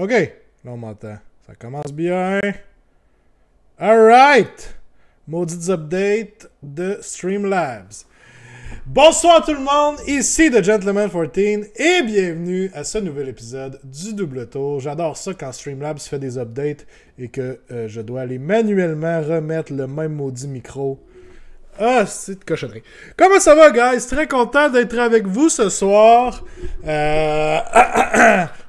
OK. Là, on m'entend. Ça commence bien. Alright. Maudites updates de Streamlabs. Bonsoir tout le monde, ici The Gentleman 14 et bienvenue à ce nouvel épisode du Double Tour. J'adore ça quand Streamlabs fait des updates et que je dois aller manuellement remettre le même maudit micro. Ah, c'est de cochonnerie. Comment ça va, guys? Très content d'être avec vous ce soir.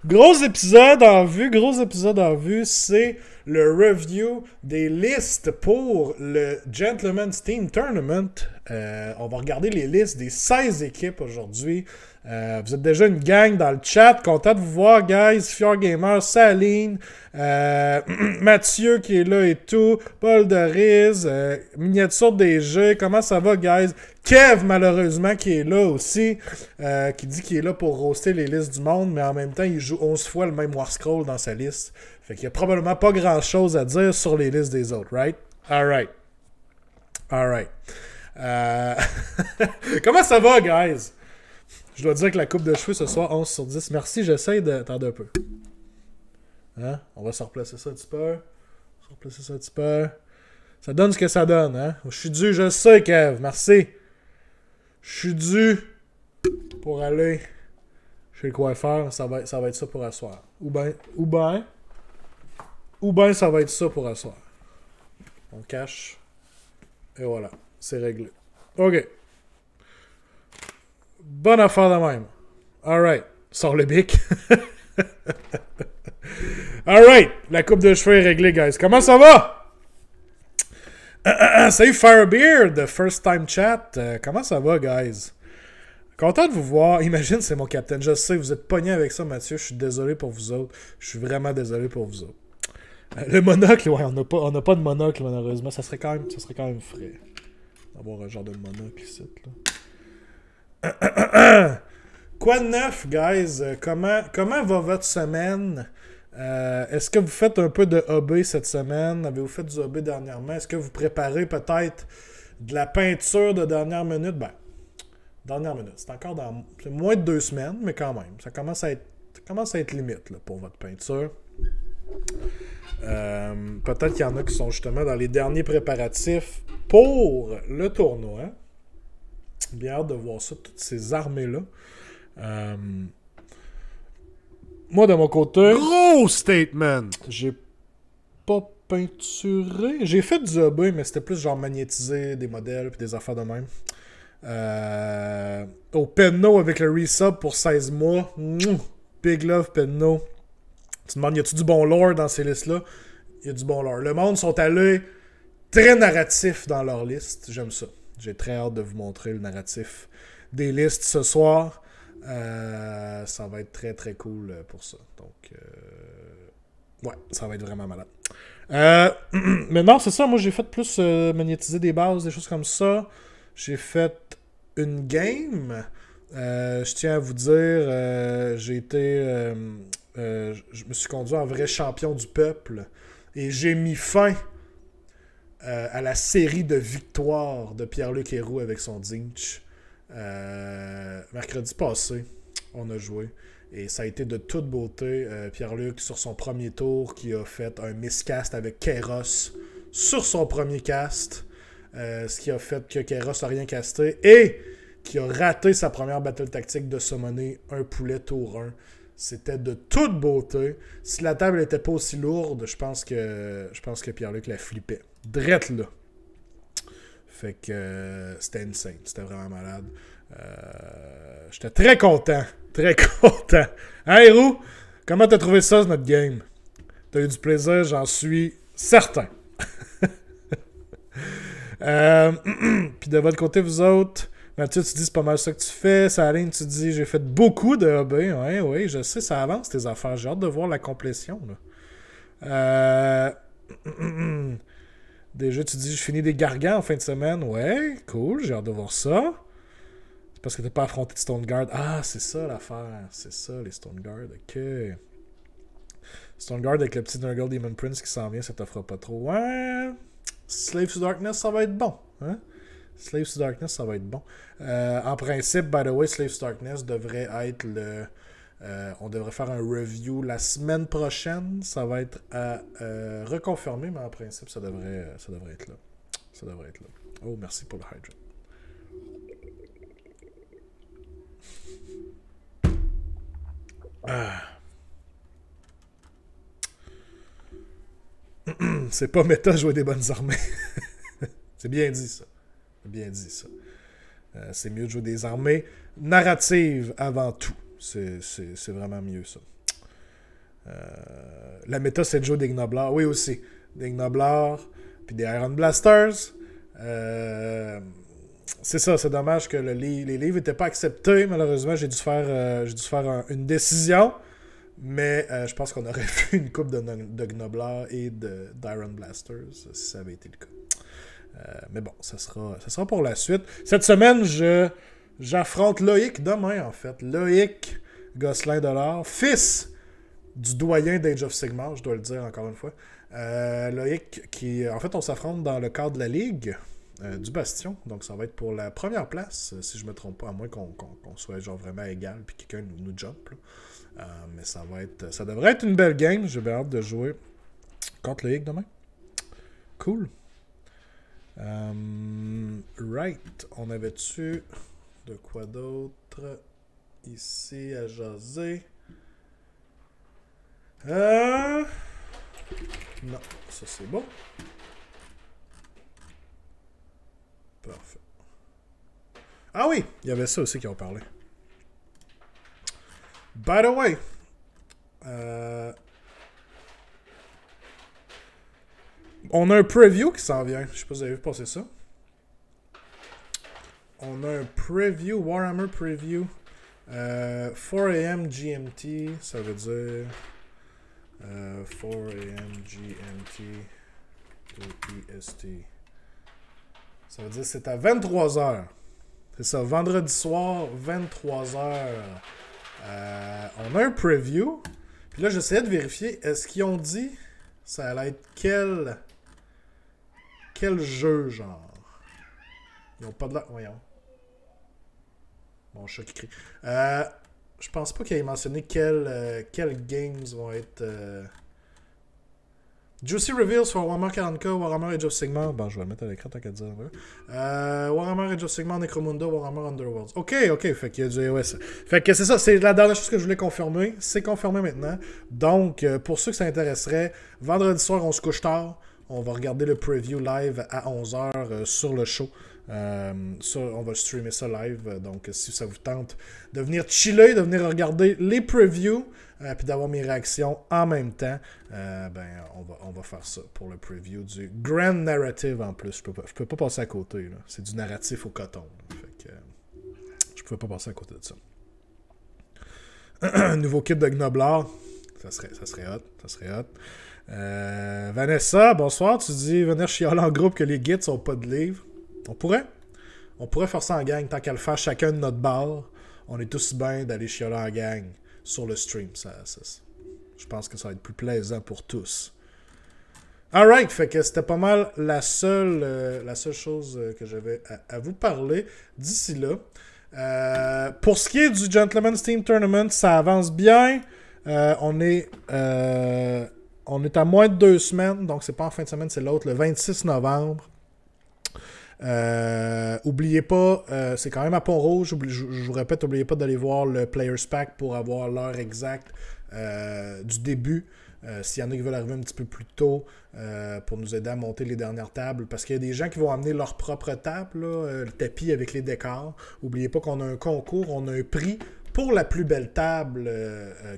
Gros épisode en vue, c'est le review des listes pour le Gentleman's Team Tournament. On va regarder les listes des 16 équipes aujourd'hui. Vous êtes déjà une gang dans le chat. Content de vous voir, guys. Fjord Gamer, Saline, Mathieu qui est là et tout, Paul de Riz, Miniature des jeux. Comment ça va, guys? Kev, malheureusement, qui est là aussi, qui dit qu'il est là pour roaster les listes du monde, mais en même temps, il joue 11 fois le même War Scroll dans sa liste. Fait qu'il y a probablement pas grand-chose à dire sur les listes des autres, right? Alright. Comment ça va, guys? Je dois dire que la coupe de cheveux ce soir, 11 sur 10. Merci, j'essaie d'attendre un peu. Hein? On va se replacer ça un petit peu. Ça donne ce que ça donne, hein? Je suis dû, je sais, Kev. Merci. Je suis dû pour aller chez le coiffeur. Ça va être ça pour asseoir. Ou ben, ça va être ça pour asseoir. On cache. Et voilà. C'est réglé. OK. Bonne affaire de même. Alright. Sors le bic. Alright. La coupe de cheveux est réglée, guys. Comment ça va? Salut Firebeard, First Time Chat. Comment ça va, guys? Content de vous voir. Imagine, c'est mon capitaine. Je sais, vous êtes pogné avec ça, Mathieu. Je suis désolé pour vous autres. Je suis vraiment désolé pour vous autres. Le monocle, ouais, on n'a pas de monocle, malheureusement. Ça serait quand même frais d'avoir un genre de monocle ici, là. Quoi de neuf, guys? Comment va votre semaine? Est-ce que vous faites un peu de hobby cette semaine? Avez-vous fait du hobby dernièrement? Est-ce que vous préparez peut-être de la peinture de dernière minute? Ben, dernière minute. C'est moins de 2 semaines, mais quand même. Ça commence à être limite là, pour votre peinture. Peut-être qu'il y en a qui sont justement dans les derniers préparatifs pour le tournoi. Bien hâte de voir ça, toutes ces armées-là. Moi, de mon côté... Gros statement! J'ai pas peinturé. J'ai fait du hobby, mais c'était plus genre magnétiser des modèles puis des affaires de même. Au Penno avec le resub pour 16 mois. Big love, Penno. Tu te demandes, y a-tu du bon lore dans ces listes-là? Il y a du bon lore. Le monde sont allés très narratifs dans leur liste. J'aime ça. J'ai très hâte de vous montrer le narratif des listes ce soir. Ça va être très très cool pour ça. Donc, ouais, ça va être vraiment malade. Mais non, c'est ça. Moi, j'ai fait plus magnétiser des bases, des choses comme ça. J'ai fait une game. Je tiens à vous dire, j'ai été... je me suis conduit en vrai champion du peuple. Et j'ai mis fin à la série de victoires de Pierre-Luc Héroux avec son Dinch. Mercredi passé, on a joué. Et ça a été de toute beauté. Pierre-Luc, sur son premier tour, qui a fait un miscast avec Kairos sur son premier cast. Ce qui a fait que Kairos n'a rien casté. Et qui a raté sa première battle tactique de summoner un poulet tour 1. C'était de toute beauté. Si la table n'était pas aussi lourde, je pense que Pierre-Luc la flippait. Drette là. Fait que c'était insane. C'était vraiment malade. J'étais très content. Très content. Hein, Héroux? Comment t'as trouvé ça, notre game? T'as eu du plaisir, j'en suis certain. Puis de votre côté, vous autres... Mathieu, tu dis c'est pas mal ça que tu fais. Saline, tu dis j'ai fait beaucoup de hobby. Ouais, oui, je sais, ça avance tes affaires. J'ai hâte de voir la complétion. Déjà, tu dis je finis des gargants en fin de semaine. Ouais, cool, j'ai hâte de voir ça. C'est parce que t'as pas affronté de Stoneguard. Ah, c'est ça l'affaire. C'est ça, les Stoneguard. Ok. Stoneguard avec le petit Nurgle Demon Prince qui s'en vient, ça t'offre pas trop. Ouais. Slave to Darkness, ça va être bon. Hein? Slave to Darkness, ça va être bon. En principe, by the way, Slave to Darkness devrait être On devrait faire un review la semaine prochaine. Ça va être à reconfirmer, mais en principe, ça devrait être là. Ça devrait être là. Oh, merci pour le hydrate. C'est pas méta jouer des bonnes armées. C'est bien dit, ça. C'est bien dit, ça. C'est mieux de jouer des armées narratives avant tout. C'est vraiment mieux, ça. La méta, c'est de jouer des Gnoblars. Oui, aussi. Des Gnoblars, puis des Iron Blasters. C'est ça, c'est dommage que les livres n'étaient pas acceptés. Malheureusement, j'ai dû faire une décision. Mais je pense qu'on aurait vu une coupe de Gnoblars et d'Iron Blasters si ça avait été le cas. Mais bon, ça sera pour la suite. Cette semaine, j'affronte Loïc demain, en fait. Loïc Gosselin-Delors, fils du doyen d'Age of Sigmar, je dois le dire encore une fois. Loïc, en fait, on s'affronte dans le cadre de la Ligue du Bastion. Donc, ça va être pour la première place, si je me trompe pas, à moins qu'on soit genre vraiment égal puis quelqu'un nous jump, là. Mais ça devrait être une belle game. J'ai bien hâte de jouer contre Loïc demain. Cool. Right. On avait-tu de quoi d'autre ici à jaser? Non, ça c'est bon. Parfait. Ah oui, il y avait ça aussi qui ont parlé. By the way, on a un preview qui s'en vient. Je sais pas si vous avez vu passer ça. On a un preview, Warhammer preview. 4 AM GMT, ça veut dire 4 AM GMT to EST. Ça veut dire que c'est à 23h. C'est ça, vendredi soir, 23h. On a un preview. Puis là, j'essayais de vérifier. Est-ce qu'ils ont dit ça allait être quel jeu, genre? Ils ont pas de la... Voyons. Mon chat qui crie. Je pense pas qu'ils aient mentionné quels games vont être... Juicy Reveals for Warhammer 40k, Warhammer Age of Sigmar. Bon, je vais le mettre à l'écran tant qu'à dire. Warhammer Age of Sigmar, Necromunda, Warhammer Underworlds. Ok. Fait qu'il y a du AOS. Fait que c'est ça, c'est la dernière chose que je voulais confirmer. C'est confirmé maintenant. Donc, pour ceux que ça intéresserait, vendredi soir, on se couche tard. On va regarder le preview live à 11h sur le show. Ça, on va streamer ça live. Donc, si ça vous tente de venir chiller, de venir regarder les previews, puis d'avoir mes réactions en même temps, on va faire ça pour le preview du Grand Narrative en plus. Je peux pas passer à côté. Là. C'est du narratif au coton. Fait que, je pouvais pas passer à côté de ça. Un nouveau kit de Gnoblars. Ça serait hot. Vanessa, bonsoir. Tu dis venir chialer en groupe que les guides sont pas de livres. On pourrait faire ça en gang, tant qu'à le faire chacun de notre bar. On est tous bien d'aller chialer en gang sur le stream. Je pense que ça va être plus plaisant pour tous. Alright, fait que c'était pas mal la seule chose que j'avais à vous parler d'ici là. Pour ce qui est du Gentleman's Team Tournament, ça avance bien. On est à moins de 2 semaines, donc c'est pas en fin de semaine, c'est l'autre, le 26 novembre. Oubliez pas, c'est quand même à Pont-Rouge. Je vous répète, oubliez pas d'aller voir le Players Pack pour avoir l'heure exacte du début. S'il y en a qui veulent arriver un petit peu plus tôt pour nous aider à monter les dernières tables, parce qu'il y a des gens qui vont amener leur propre table, le tapis avec les décors. Oubliez pas qu'on a un concours, on a un prix pour la plus belle table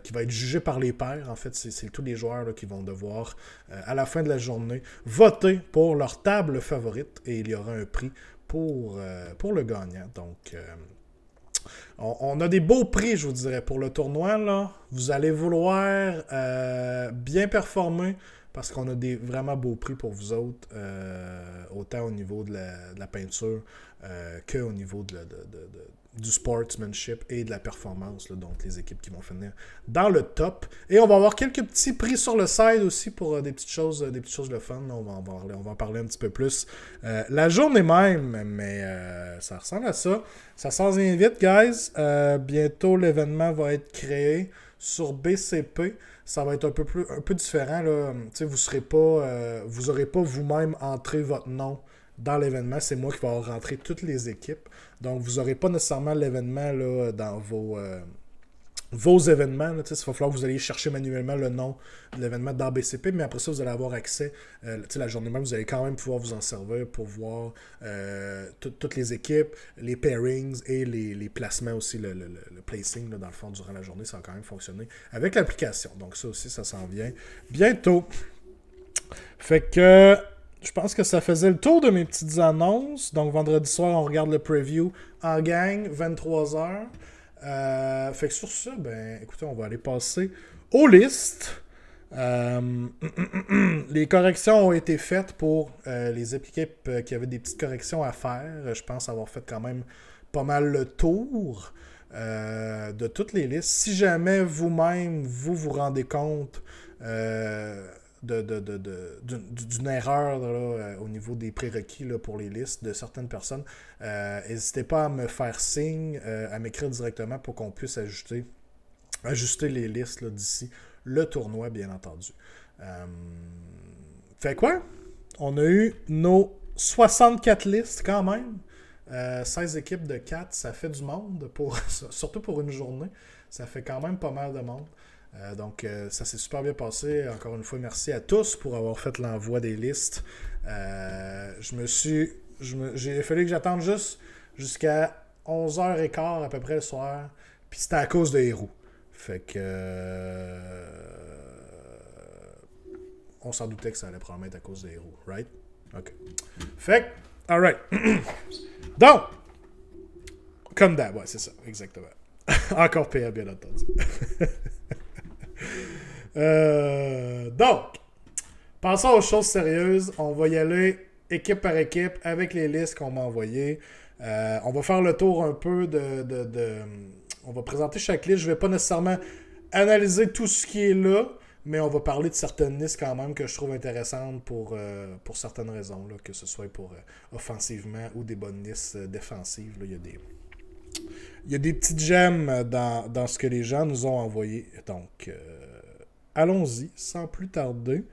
qui va être jugée par les pairs. En fait, c'est tous les joueurs là, qui vont devoir, à la fin de la journée, voter pour leur table favorite et il y aura un prix pour le gagnant. Donc, on a des beaux prix, je vous dirais, pour le tournoi. Là. Vous allez vouloir bien performer parce qu'on a des vraiment beaux prix pour vous autres, autant au niveau de la peinture qu'au niveau du sportsmanship et de la performance, là, donc les équipes qui vont finir dans le top. Et on va avoir quelques petits prix sur le side aussi pour des petites choses de fun. On va en parler un petit peu plus la journée même, mais ça ressemble à ça. Ça s'en vient vite, guys. Bientôt, l'événement va être créé sur BCP. Ça va être un peu différent. Là. Vous n'aurez pas vous-même entré votre nom dans l'événement. C'est moi qui vais rentrer toutes les équipes. Donc, vous n'aurez pas nécessairement l'événement là, dans vos événements. Là, il va falloir que vous alliez chercher manuellement le nom de l'événement dans BCP, mais après ça, vous allez avoir accès. La journée même, vous allez quand même pouvoir vous en servir pour voir toutes les équipes, les pairings et les placements aussi, le placing, là, dans le fond, durant la journée, ça va quand même fonctionner avec l'application. Donc ça aussi, ça s'en vient bientôt. Fait que je pense que ça faisait le tour de mes petites annonces. Donc vendredi soir, on regarde le preview en gang, 23h. Fait que sur ça, ben écoutez, on va aller passer aux listes. Les corrections ont été faites pour les équipes qui avaient des petites corrections à faire. Je pense avoir fait quand même pas mal le tour de toutes les listes. Si jamais vous-même, vous rendez compte d'une erreur là, au niveau des prérequis là, pour les listes de certaines personnes, n'hésitez pas à me faire signe, à m'écrire directement pour qu'on puisse ajuster les listes là, d'ici le tournoi, bien entendu. Fait quoi? On a eu nos 64 listes quand même. 16 équipes de 4, ça fait du monde, surtout pour une journée. Ça fait quand même pas mal de monde. Donc, ça s'est super bien passé. Encore une fois, merci à tous pour avoir fait l'envoi des listes. J'ai fallu que j'attende juste jusqu'à 11h15 à peu près le soir. Puis c'était à cause de Héroux. Fait que... on s'en doutait que ça allait probablement être à cause de Héroux, right? OK. Fait que, alright. Donc, comme d'hab, ouais, c'est ça, exactement. Encore PA, bien entendu. Donc, passons aux choses sérieuses. On va y aller équipe par équipe avec les listes qu'on m'a envoyées. On va faire le tour un peu on va présenter chaque liste. Je ne vais pas nécessairement analyser tout ce qui est là, mais on va parler de certaines listes quand même que je trouve intéressantes pour certaines raisons, là, que ce soit pour offensivement ou des bonnes listes défensives. Là, il y a des petites gemmes dans ce que les gens nous ont envoyé. Donc, allons-y, sans plus tarder,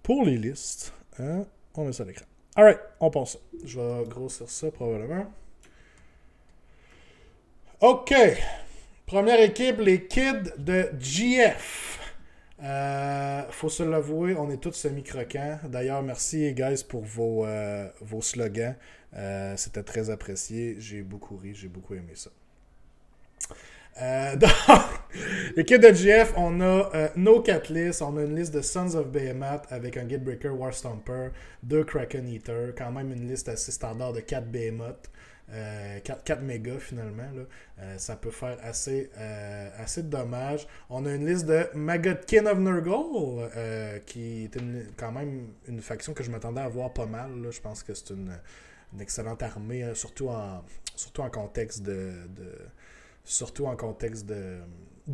pour les listes. Hein? On met ça à l'écran. Alright, on passe ça. Je vais grossir ça probablement. OK. Première équipe, les Kids de GF. Faut se l'avouer, on est tous semi-croquants. D'ailleurs, merci guys pour vos slogans. C'était très apprécié. J'ai beaucoup ri, j'ai beaucoup aimé ça. Donc, l'équipe de GF, on a nos 4 listes. On a une liste de Sons of Behemoth avec un Gatebreaker, War Stomper, 2 Kraken Eater. Quand même une liste assez standard de 4 Behemoth. 4 mégas finalement. Là. Ça peut faire assez de dommages. On a une liste de Maggotkin of Nurgle, qui est quand même une faction que je m'attendais à voir pas mal. Là. Je pense que c'est une excellente armée, surtout en contexte de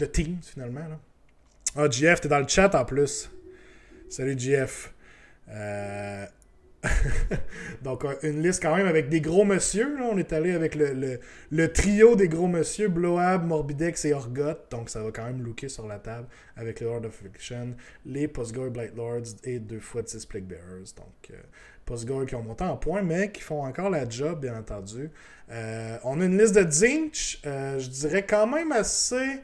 teams finalement. Là. Ah, GF, t'es dans le chat en plus. Salut GF. Donc, une liste quand même avec des gros monsieur. Là. On est allé avec le trio des gros monsieur, Blowab, Morbidex et Orgoth. Donc, ça va quand même looker sur la table avec le Lord of Fiction, les Postgore Blight Lords et 2 fois de 6 Plague Bearers. Donc, Postgore qui ont monté en points, mais qui font encore la job, bien entendu. On a une liste de Zinch, je dirais quand même assez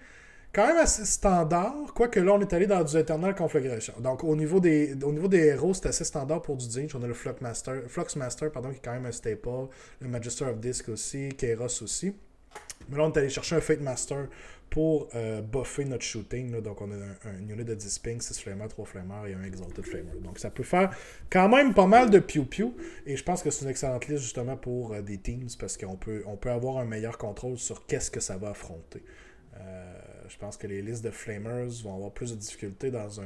standard, quoique là on est allé dans du Eternal Conflagration. Donc au niveau des héros, c'est assez standard pour du Zinch. On a le Fluxmaster, qui est quand même un staple, le Magister of Disc aussi, Kairos aussi. Mais là on est allé chercher un Fate Master pour buffer notre shooting. Là. Donc on a un unit de 10 ping, 6 flammers, 3 flammers et un Exalted Flamer. Donc ça peut faire quand même pas mal de piou-piou. Et je pense que c'est une excellente liste justement pour des teams parce qu'on peut avoir un meilleur contrôle sur qu'est-ce que ça va affronter. Je pense que les listes de Flamers vont avoir plus de difficultés dans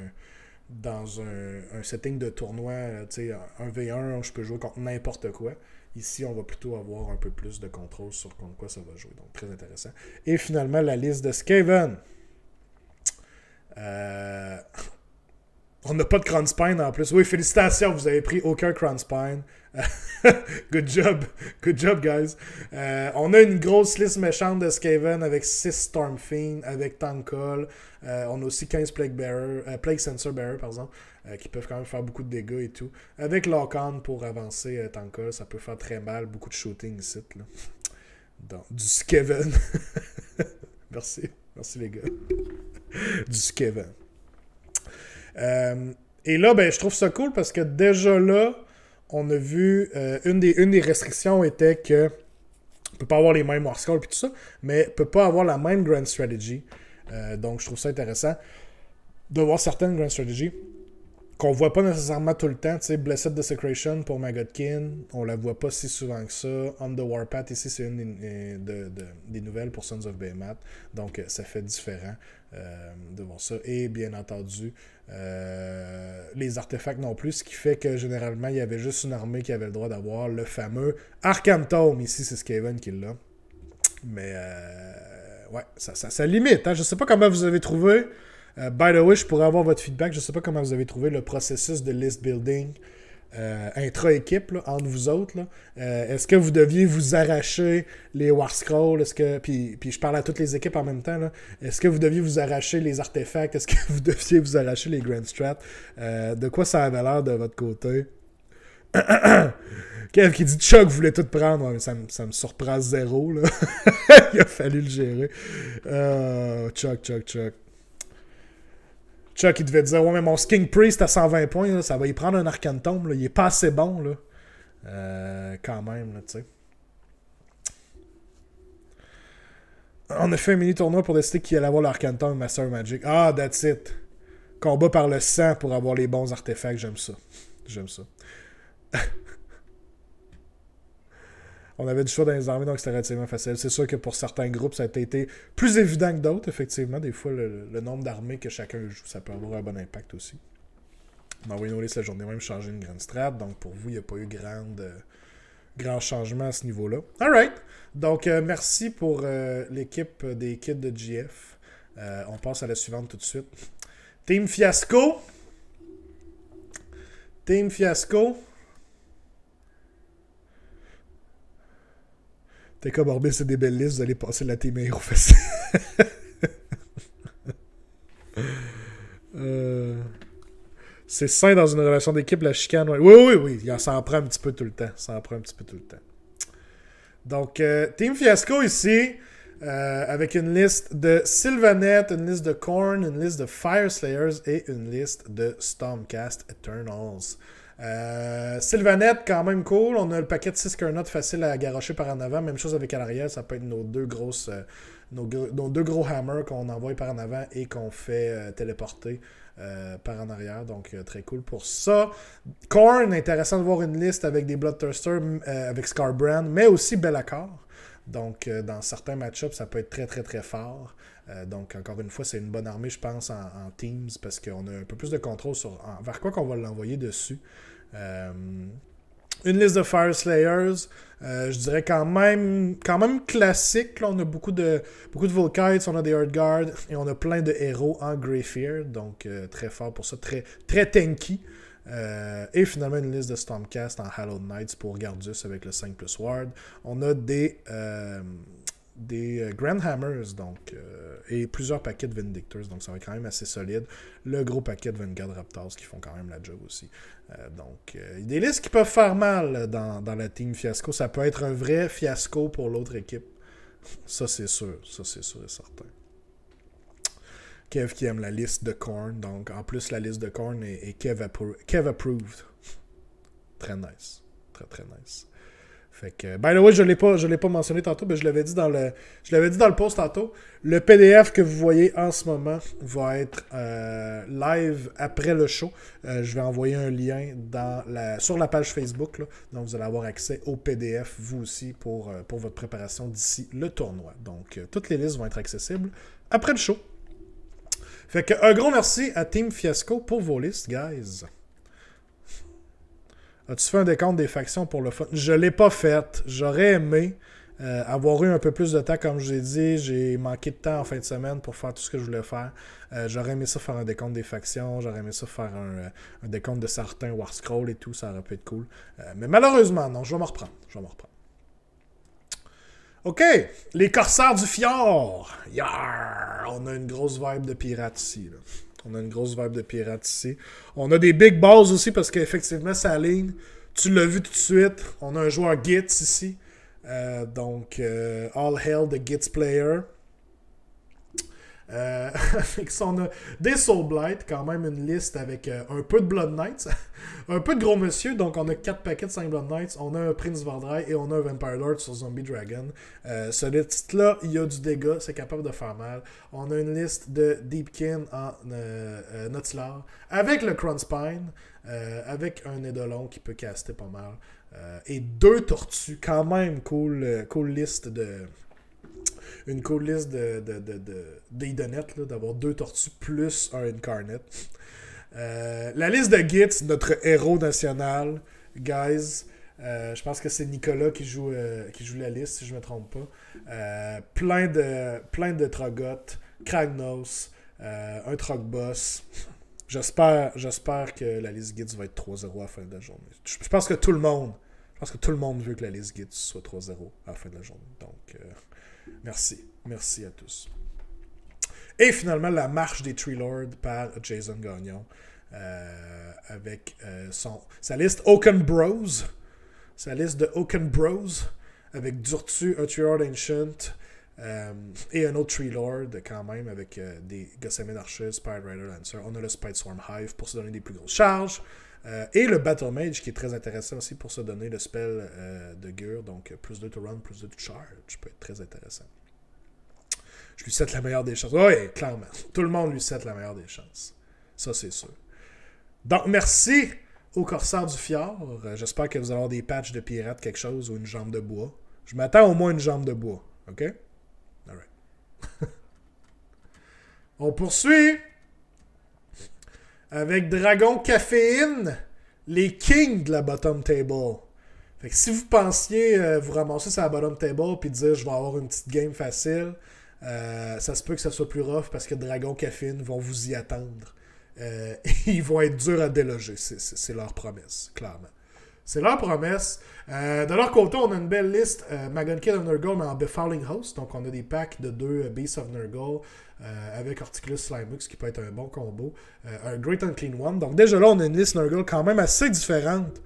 dans un setting de tournoi, tu sais, un V1, je peux jouer contre n'importe quoi. Ici, on va plutôt avoir un peu plus de contrôle sur contre quoi ça va jouer. Donc, très intéressant. Et finalement, la liste de Skaven. On n'a pas de Crown Spine en plus. Oui, félicitations, vous avez pris aucun Crown Spine. Good job. Good job, guys. On a une grosse liste méchante de Skaven avec 6 Stormfiend, avec Tankol. On a aussi 15 Plague Sensor Bearer, par exemple, qui peuvent quand même faire beaucoup de dégâts et tout. Avec Lock-On pour avancer Tankol, ça peut faire très mal. Beaucoup de shooting ici. Là. Donc, du Skaven. Merci. Merci, les gars. Du Skaven. Et là, ben, je trouve ça cool parce que déjà là, on a vu, une des restrictions était que on peut pas avoir les mêmes War Scrolls et tout ça, mais on peut pas avoir la même Grand Strategy. Donc je trouve ça intéressant de voir certaines Grand Strategy qu'on voit pas nécessairement tout le temps. Tu sais, Blessed Desecration pour Magodkin, on la voit pas si souvent que ça. On the Warpath, ici, c'est une des nouvelles pour Sons of Behemoth. Donc, ça fait différent de voir ça. Et bien entendu, les artefacts non plus, ce qui fait que généralement, il y avait juste une armée qui avait le droit d'avoir le fameux Arcantome. Ici, c'est Skaven qui l'a. Mais, ouais, ça limite. Hein? Je sais pas comment vous avez trouvé. By the way, je pourrais avoir votre feedback. Je ne sais pas comment vous avez trouvé le processus de list building intra-équipe entre vous autres. Est-ce que vous deviez vous arracher les War Scrolls? Puis je parle à toutes les équipes en même temps. Là. Est-ce que vous deviez vous arracher les artefacts? Est-ce que vous deviez vous arracher les Grand Strat? De quoi ça avait l'air de votre côté? Kev qui dit Chuck voulait tout prendre. Ouais, ça me surprend zéro. Là. Il a fallu le gérer. Chuck. Chuck, il devait dire, ouais, mais mon Sking Priest à 120 points, là, ça va y prendre un Arcantome, là, il est pas assez bon, là. Quand même, là, tu sais. On a fait un mini-tournoi pour décider qui allait avoir l'Arcantome Master Magic. Ah, that's it. Combat par le sang pour avoir les bons artefacts, j'aime ça. On avait du choix dans les armées, donc c'était relativement facile. C'est sûr que pour certains groupes, ça a été plus évident que d'autres, effectivement. Des fois, le nombre d'armées que chacun joue, ça peut avoir un bon impact aussi. On a envoyé nos listes la journée même, changer une grande strat. Donc pour vous, il n'y a pas eu grand changement à ce niveau-là. Alright. Donc merci pour l'équipe des kits de GF. On passe à la suivante tout de suite. Team Fiasco. T'es comme Orbis, c'est des belles listes, vous allez passer la team Hero facile. C'est sain dans une relation d'équipe, la chicane. Ouais. Oui. Ça en prend un petit peu tout le temps. Donc, Team Fiasco ici, avec une liste de Sylvaneth, une liste de Khorne, une liste de Fyreslayers et une liste de Stormcast Eternals. Sylvaneth, quand même cool. On a le paquet de 6 Kernot facile à garocher par en avant. Même chose avec à l'arrière. Ça peut être nos deux gros hammers qu'on envoie par en avant et qu'on fait téléporter par en arrière. Donc, très cool pour ça. Khorne, intéressant de voir une liste avec des Bloodthirster, avec Scarbrand, mais aussi Be'lakor. Donc, dans certains match-ups, ça peut être très, très, très fort. Donc, encore une fois, c'est une bonne armée, je pense, en Teams, parce qu'on a un peu plus de contrôle vers quoi qu'on va l'envoyer dessus. Une liste de Fyreslayers, je dirais quand même classique. Là, on a beaucoup de Volkites, on a des Earthguard, et on a plein de héros en Greyfear, donc très fort pour ça, très, très tanky. Et finalement une liste de Stormcast en Hallowed Knights pour Gardius avec le 5+ Ward. On a des Grand Hammers donc, et plusieurs paquets de Vindictors, donc ça va être quand même assez solide. Le gros paquet de Vanguard Raptors qui font quand même la job aussi. Donc, des listes qui peuvent faire mal dans la team Fiasco. Ça peut être un vrai fiasco pour l'autre équipe. Ça, c'est sûr et certain. Kev qui aime la liste de Khorne. Donc, en plus, la liste de Khorne est Kev approved. Très nice. Très, très nice. Fait que, by the way, je l'ai pas mentionné tantôt, mais je l'avais dit dans le post tantôt. Le PDF que vous voyez en ce moment va être live après le show. Je vais envoyer un lien sur la page Facebook. Là. Donc, vous allez avoir accès au PDF, vous aussi, pour votre préparation d'ici le tournoi. Donc, toutes les listes vont être accessibles après le show. Fait que un gros merci à Team Fiasco pour vos listes, guys. As-tu fait un décompte des factions pour le fun? Je l'ai pas fait. J'aurais aimé avoir eu un peu plus de temps, comme je l'ai dit. J'ai manqué de temps en fin de semaine pour faire tout ce que je voulais faire. J'aurais aimé ça faire un décompte des factions. J'aurais aimé ça faire un décompte de certains War Scroll et tout. Ça aurait pu être cool. Mais malheureusement, non. Je vais m'en reprendre. OK. Les Corsaires du Fjord. Yarr! On a une grosse vibe de pirate ici, là. On a des big balls aussi parce qu'effectivement, sa ligne, tu l'as vu tout de suite. On a un joueur Gitz ici. Donc, all hail the Gitz player. On a des Soul Blight, quand même une liste avec un peu de Blood Knights, un peu de gros monsieur, donc on a 4 paquets de 5 Blood Knights, on a un Prince Vardrai et on a un Vampire Lord sur Zombie Dragon. Ce liste-là, il y a du dégât, c'est capable de faire mal. On a une liste de Deepkin en Notilar, avec le Cronspine, avec un Eidolon qui peut caster pas mal, et 2 tortues, quand même cool liste de... Une cool liste d'Aidonettes, d'avoir 2 tortues plus un Incarnate. La liste de Gitz, notre héros national, guys. Je pense que c'est Nicolas qui joue la liste, si je ne me trompe pas. Plein de Trogoth, Kragnos, un Trogboss. J'espère que la liste Gitz va être 3-0 à la fin de la journée. Je pense que tout le monde veut que la liste Gitz soit 3-0 à la fin de la journée. Donc... Merci à tous. Et finalement, la marche des Tree Lords par Jason Gagnon. Avec sa liste Oaken Bros. Sa liste de Oaken Bros. Avec Durtu, un Tree Lord Ancient. Et un autre Tree Lord quand même. Avec des Gossamen Archers, Spirit Rider Lancer. On a le Spite Swarm Hive pour se donner des plus grosses charges. Et le Battle Mage qui est très intéressant aussi pour se donner le spell de Gur. Donc plus 2 to run, plus 2 to charge. Peut être très intéressant. Je lui souhaite la meilleure des chances. Oui, clairement. Tout le monde lui souhaite la meilleure des chances. Ça, c'est sûr. Donc, merci aux Corsaires du Fjord. J'espère que vous allez avoir des patchs de pirates, quelque chose, ou une jambe de bois. Je m'attends au moins une jambe de bois. OK? Alright. On poursuit avec Dragon Caféine, les kings de la bottom table. Fait que si vous pensiez vous ramasser sur la bottom table puis dire je vais avoir une petite game facile, ça se peut que ça soit plus rough parce que Dragon Caféine vont vous y attendre. Ils vont être durs à déloger. C'est leur promesse, clairement. C'est leur promesse. De leur côté, on a une belle liste. Magonkid of Nurgle, mais en Befouling Host. Donc, on a des packs de 2 Beasts of Nurgle avec Horticulus Slimux, qui peut être un bon combo. Un Great Unclean One. Donc, déjà là, on a une liste Nurgle quand même assez différente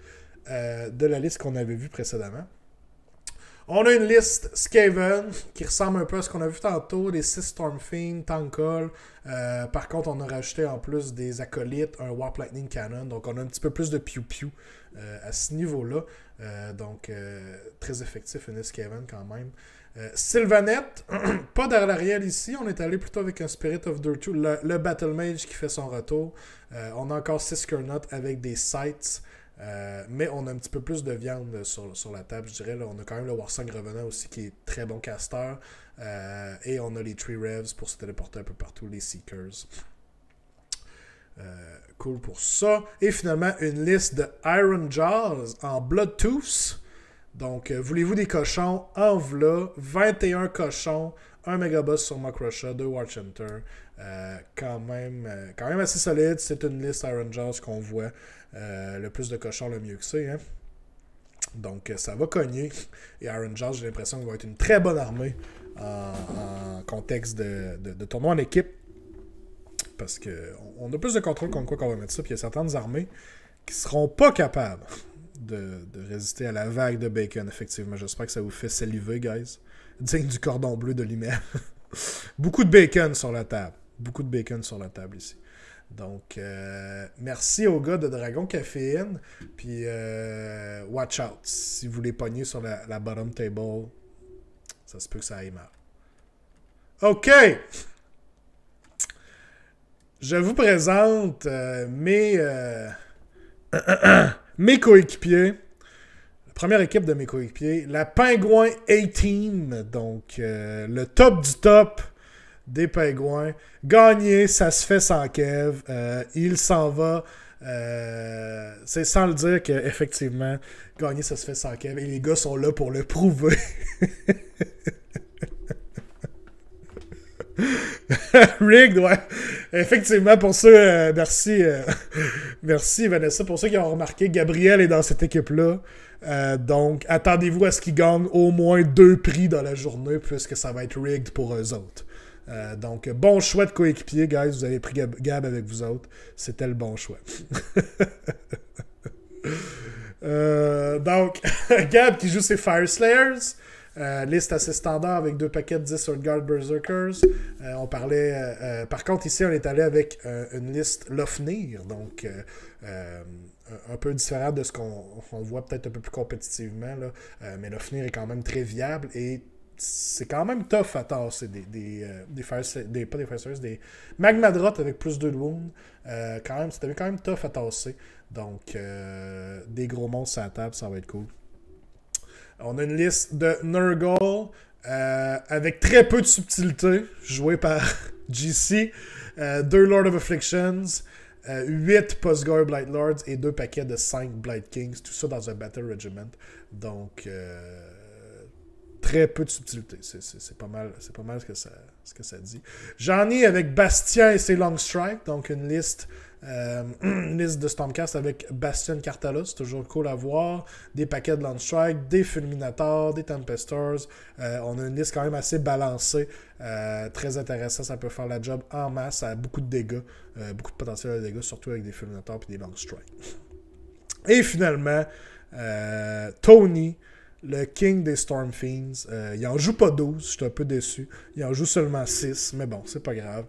de la liste qu'on avait vue précédemment. On a une liste Skaven qui ressemble un peu à ce qu'on a vu tantôt, des 6 Stormfiend, Tankol. Par contre, on a rajouté en plus des acolytes, un Warp Lightning Cannon. Donc, on a un petit peu plus de piou-piou à ce niveau-là. Donc, très effectif, une liste Skaven quand même. Sylvanette, pas d'Arlariel ici. On est allé plutôt avec un Spirit of Durtu, le Battle Mage qui fait son retour. On a encore 6 Kernot avec des Sights. Mais on a un petit peu plus de viande sur la table, je dirais. Là, on a quand même le Warsong Revenant aussi qui est très bon caster. Et on a les Tree Revs pour se téléporter un peu partout, les Seekers. Cool pour ça. Et finalement, une liste de Iron Jaws en Bloodtooth. Donc, voulez-vous des cochons? En v'là, 21 cochons, un Megaboss sur Makrusha, 2 Watch Hunter. Quand même assez solide. C'est une liste Iron Jaws qu'on voit. Le plus de cochons, le mieux que c'est. Hein? Donc, ça va cogner. Et Iron Jaws, j'ai l'impression qu'il va être une très bonne armée en contexte de tournoi en équipe. Parce qu'on a plus de contrôle contre quoi qu'on va mettre ça. Puis il y a certaines armées qui seront pas capables de résister à la vague de bacon, effectivement. J'espère que ça vous fait saliver, guys. Digne du cordon bleu de l'hiver. Beaucoup de bacon sur la table. Beaucoup de bacon sur la table ici. Donc, merci aux gars de Dragon Caféine. Puis, watch out. Si vous les pognez sur la bottom table, ça se peut que ça aille mal. OK! Je vous présente mes coéquipiers. La première équipe de mes coéquipiers, la Pingouin A-Team. Donc, le top du top des pingouins. Gagné, ça se fait sans Kev. Il s'en va. C'est sans le dire qu'effectivement, gagner, ça se fait sans Kev. Et les gars sont là pour le prouver. Rigged, ouais. Effectivement, pour ça, merci, merci Vanessa. Pour ceux qui ont remarqué, Gabriel est dans cette équipe-là. Donc, attendez-vous à ce qu'ils gagnent au moins 2 prix dans la journée, puisque ça va être rigged pour eux autres. Donc, bon choix de coéquipier, guys. Vous avez pris Gab avec vous autres. C'était le bon choix. Donc, Gab qui joue ses Fire Slayers. Liste assez standard avec 2 paquets de 10 Swordguard Berserkers. On parlait... par contre, ici, on est allé avec une liste Lofnir. Donc, un peu différent de ce qu'on voit peut-être un peu plus compétitivement. Là. Mais Lofnir est quand même très viable et c'est quand même tough à tasser des Magmadrot avec plus 2 de wound. C'était quand même tough à tasser. Donc, des gros monstres à la table, ça va être cool. On a une liste de Nurgle avec très peu de subtilité, joué par GC. 2 Lord of Afflictions, 8 Postgore Blight Lords et 2 paquets de 5 Blight Kings. Tout ça dans un Battle Regiment. Donc, très peu de subtilité. C'est pas mal ce que ça dit. J'en ai avec Bastien et ses Long Strike. Donc, une liste de Stormcast avec Bastion Cartalos, c'est toujours cool à voir. Des paquets de Long Strike, des Fulminators, des Tempestors. On a une liste quand même assez balancée. Très intéressant, ça peut faire la job en masse. Ça a beaucoup de dégâts, beaucoup de potentiel de dégâts, surtout avec des Fulminators et des Long Strike. Et finalement, Tony, le King des Storm Fiends. Il en joue pas 12, je suis un peu déçu. Il en joue seulement 6, mais bon, c'est pas grave.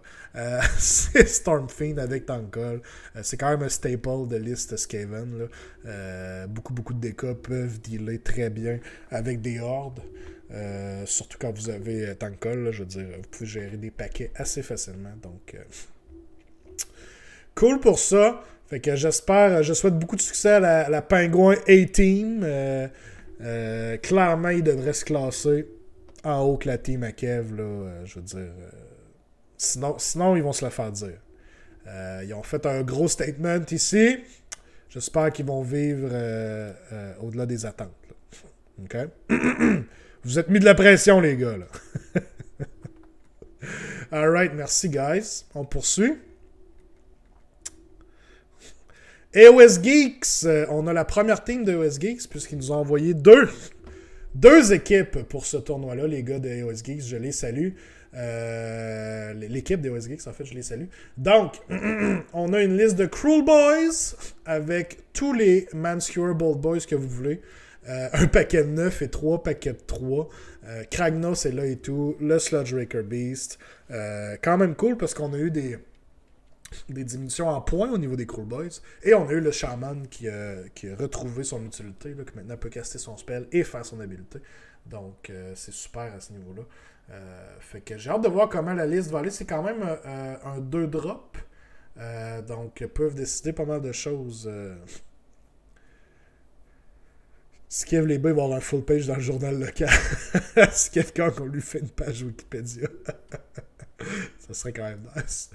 C'est Storm Fiend avec Tankle. C'est quand même un staple de liste Skaven. Là. Beaucoup de dégâts peuvent dealer très bien avec des hordes. Surtout quand vous avez Tankle, je veux dire, vous pouvez gérer des paquets assez facilement. Donc, cool pour ça. Fait que je souhaite beaucoup de succès à la Pingouin A-Team. Clairement, il devrait se classer en haut que la team à Kev, là, je veux dire. Sinon, ils vont se le faire dire. Ils ont fait un gros statement ici. J'espère qu'ils vont vivre au-delà des attentes. Là. OK? Vous êtes mis de la pression, les gars. Là. Alright, merci, guys. On poursuit. AOS Geeks, on a la première team de AOS Geeks, puisqu'ils nous ont envoyé deux équipes pour ce tournoi-là, les gars de AOS Geeks, je les salue. L'équipe de AOS Geeks, en fait, je les salue. Donc, on a une liste de Cruel Boys, avec tous les Manscure Bold Boys que vous voulez. Un paquet de 9 et 3 paquets de 3. Kragnos est là et tout. Le Sludge Raker Beast. Quand même cool, parce qu'on a eu des diminutions en points au niveau des Cruel Boys. Et on a eu le Shaman qui a retrouvé son utilité, là, qui maintenant peut caster son spell et faire son habileté. Donc, c'est super à ce niveau-là. Fait que j'ai hâte de voir comment la liste va aller. C'est quand même un 2-drop. Donc, peuvent décider pas mal de choses. Skiv, les gars, il va avoir un full page dans le journal local. Skiv, quand on lui fait une page Wikipédia. Ça serait quand même nice.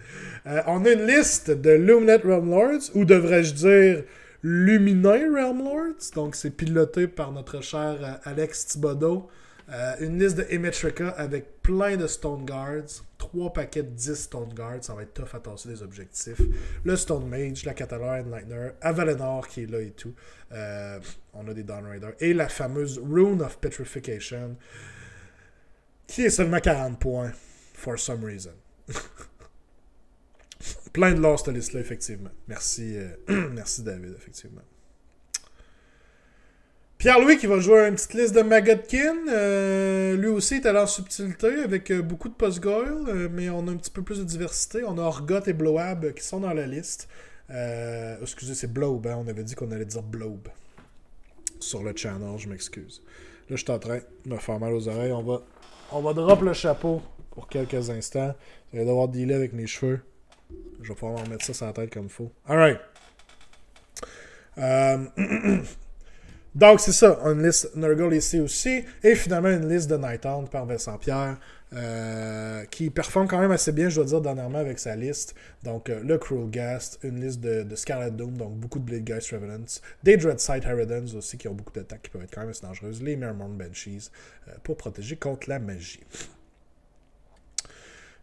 On a une liste de Luminate Realm Lords, ou devrais-je dire Luminae Realm Lords. Donc, c'est piloté par notre cher Alex Thibodeau. Une liste de Emetrica avec plein de Stone Guards. 3 paquets de 10 Stone Guards. Ça va être tough à tasser des objectifs. Le Stone Mage, la Catalar Enlightener, Avalenor qui est là et tout. On a des Dawnrider. Et la fameuse Rune of Petrification qui est seulement 40 points. For some reason. Plein de lore cette liste-là, effectivement. Merci, merci David, effectivement. Pierre-Louis qui va jouer une petite liste de Magodkin. Lui aussi est allé en subtilité avec beaucoup de Postgoyle, mais on a un petit peu plus de diversité. On a Orgot et Blowab qui sont dans la liste. Excusez, c'est Blob. Hein? On avait dit qu'on allait dire Blob sur le channel, je m'excuse. Là, je suis en train de me faire mal aux oreilles. On va drop le chapeau pour quelques instants. Je vais devoir dealer avec mes cheveux. Je vais pouvoir remettre ça sur la tête comme il faut. Alright. Donc, c'est ça. Une liste Nurgle ici aussi. Et finalement, une liste de Nighthound par Vincent Pierre. Qui performe quand même assez bien, je dois dire, dernièrement avec sa liste. Donc, le Cruel Ghast, une liste de Scarlet Doom, donc beaucoup de Bladegeist Revenants, des Dreadsight Harridans aussi, qui ont beaucoup d'attaques qui peuvent être quand même assez dangereuses, les Miremont Banshees, pour protéger contre la magie.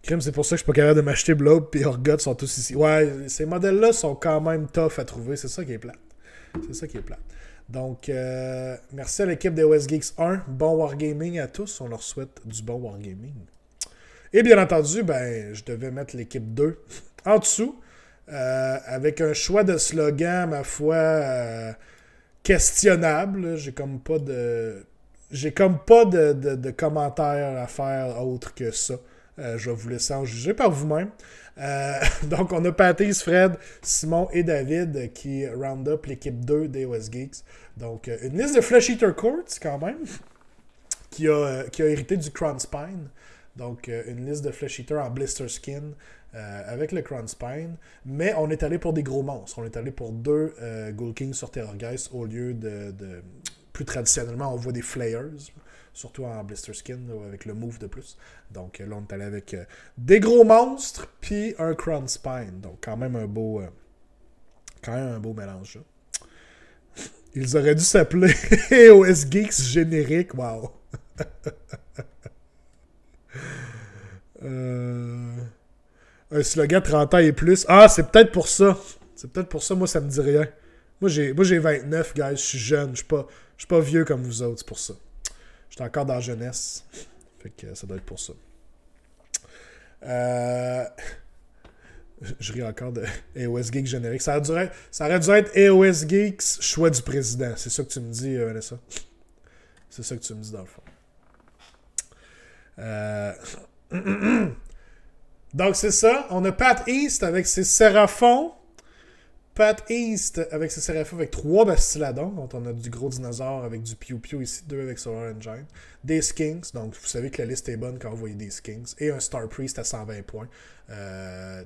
Crime, c'est pour ça que je suis pas capable de m'acheter Blob et Orgoth sont tous ici. Ouais, ces modèles-là sont quand même tough à trouver, c'est ça qui est plate. C'est ça qui est plate. Donc, merci à l'équipe des Westgeeks 1. Bon Wargaming à tous. On leur souhaite du bon Wargaming. Et bien entendu, ben, je devais mettre l'équipe 2 en dessous. Avec un choix de slogan, ma foi, questionnable. J'ai comme pas de commentaires à faire autre que ça. Je vais vous laisser en juger par vous-même. Donc, on a Patrice, Fred, Simon et David qui round up l'équipe 2 des Westgeeks. Donc, une liste de Flesh Eater Courts, quand même, qui a hérité du Crown Spine. Donc, une liste de Flesh Eater en Blister Skin avec le Crown Spine. Mais on est allé pour des gros monstres. On est allé pour 2 Ghoul Kings sur Terrorgeist au lieu de... Plus traditionnellement, on voit des Flayers. Surtout en Blister Skin, là, avec le move de plus. Donc là, on est allé avec des gros monstres, puis un Crown Spine. Donc quand même un beau mélange. Là. Ils auraient dû s'appeler OS Geeks générique. Wow. Un slogan 30 ans et plus. Ah, c'est peut-être pour ça. C'est peut-être pour ça, moi, ça me dit rien. Moi, j'ai 29, guys. Je suis jeune. Je suis pas vieux comme vous autres, c'est pour ça. J'étais encore dans la jeunesse. Fait que ça doit être pour ça. Je ris encore de AOS Geeks générique. Ça aurait dû être AOS Geeks choix du président. C'est ça que tu me dis, Vanessa. C'est ça que tu me dis dans le fond. Donc c'est ça. On a Pat East avec ses Séraphons. Pat East avec ses Séraphons avec 3 Bastiladons. Donc on a du gros dinosaure avec du Pew Pew ici, 2 avec Solar Engine. Des Skinks, donc vous savez que la liste est bonne quand vous voyez des Skinks. Et un Star Priest à 120 points.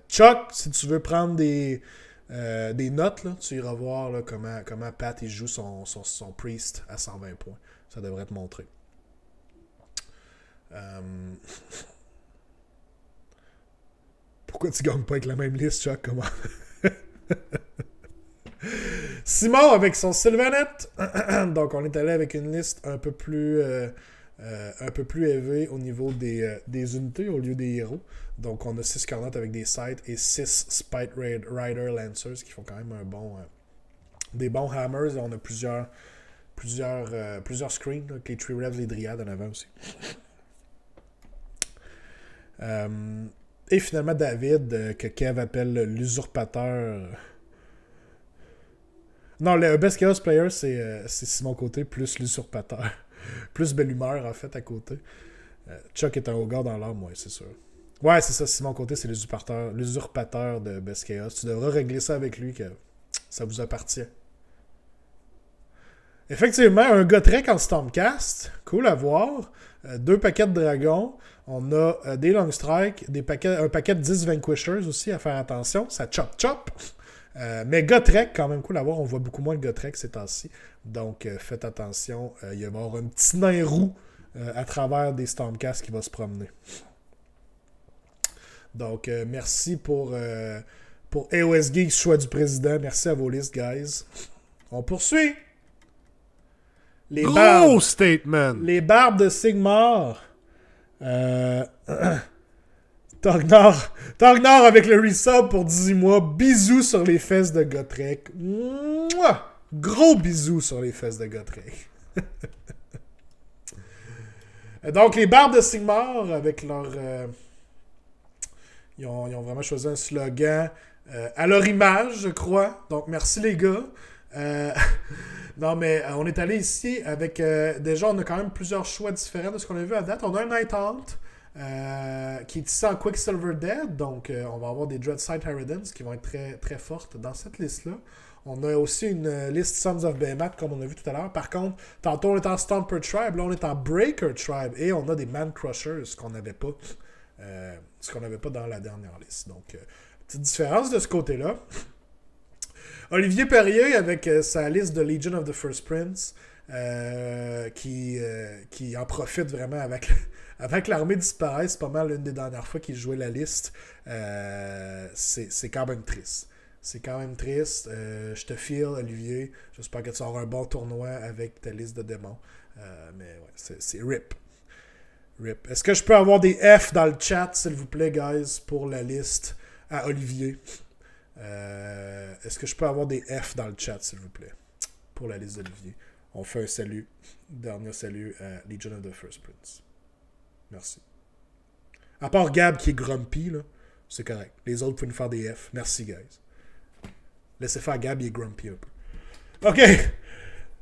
Chuck, si tu veux prendre des notes, là, tu iras voir là, comment Pat il joue son Priest à 120 points. Ça devrait te montrer. Pourquoi tu gagnes pas avec la même liste, Chuck? Comment? Simon avec son Sylvanet. Donc on est allé avec une liste un peu plus élevée au niveau des unités au lieu des héros. Donc on a 6 Carnots avec des Scythes et 6 Spite Rider Lancers qui font quand même des bons hammers. Et on a plusieurs screens, là, avec les Tree Revs, les Dryades en avant aussi. Et finalement David, que Kev appelle l'usurpateur. Non, le Best Chaos Player, c'est Simon Côté plus l'usurpateur. Plus belle humeur, en fait, à côté. Chuck est un ogre dans l'âme, ouais, c'est sûr. Ouais, c'est ça, Simon Côté, c'est l'usurpateur de Best Chaos. Tu devras régler ça avec lui, que ça vous appartient. Effectivement, un Gotrek en Stormcast. Cool à voir. 2 paquets de dragons. On a des Long Strike, un paquet de 10 Vanquishers aussi, à faire attention. Ça chop. Mais Gotrek, quand même cool à voir. On voit beaucoup moins de Gotrek ces temps-ci. Donc, faites attention. Il va y avoir un petit nain roux à travers des Stormcasts qui va se promener. Donc, merci pour AOS Geeks, choix du président. Merci à vos listes, guys. On poursuit. Gros statement! Les barbes de Sigmar. Torgnor avec le resub pour 18 mois. Bisous sur les fesses de Gotrek. Mouah! Gros bisous sur les fesses de Gotrek. Donc, les barbes de Sigmar avec leur... Ils ont vraiment choisi un slogan à leur image, je crois. Donc, merci les gars. Non, mais on est allé ici avec... déjà, on a quand même plusieurs choix différents de ce qu'on a vu à date. On a un Nighthaunt qui est ici en Quicksilver Dead. Donc, on va avoir des Dreadsight Harridans qui vont être très, très fortes dans cette liste-là. On a aussi une liste Sons of Behemoth, comme on a vu tout à l'heure. Par contre, tantôt, on est en Stomper Tribe. Là, on est en Breaker Tribe. Et on a des Man Crushers, ce qu'on n'avait pas dans la dernière liste. Donc, petite différence de ce côté-là. Olivier Perrier avec sa liste de Legion of the First Prince. qui en profite vraiment avec l'armée disparaît. C'est pas mal l'une des dernières fois qu'il jouait la liste. C'est quand même triste. C'est quand même triste. Je te file, Olivier. J'espère que tu auras un bon tournoi avec ta liste de démons. Mais ouais, c'est RIP. RIP. Est-ce que je peux avoir des F dans le chat, s'il vous plaît, guys, pour la liste à Olivier? Est-ce que je peux avoir des F dans le chat, s'il vous plaît, pour la liste d'Olivier? On fait un salut. Dernier salut à Legion of the First Prince. Merci. À part Gab qui est grumpy, là, c'est correct. Les autres, vous pouvez nous faire des F. Merci, guys. Laissez faire Gab, il est grumpy un peu. OK.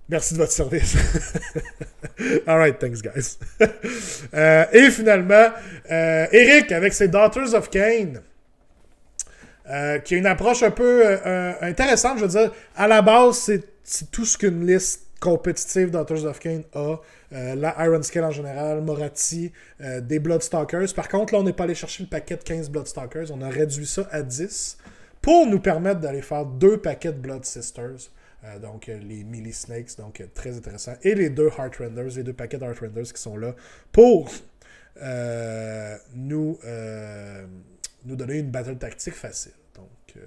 Merci de votre service. Alright, thanks, guys. Et finalement, Eric avec ses Daughters of Cain. Qui a une approche un peu intéressante, je veux dire. À la base, c'est tout ce qu'une liste compétitive Daughters of Cain a. La Iron Scale en général, Moratti, des Bloodstalkers. Par contre, là, on n'est pas allé chercher le paquet de 15 Bloodstalkers. On a réduit ça à 10 pour nous permettre d'aller faire 2 paquets de Blood Sisters. Donc, les Melee Snakes, donc très intéressant. Et les 2 Heartrenders, les 2 paquets de Heartrenders qui sont là pour nous donner une battle tactique facile. Donc, ils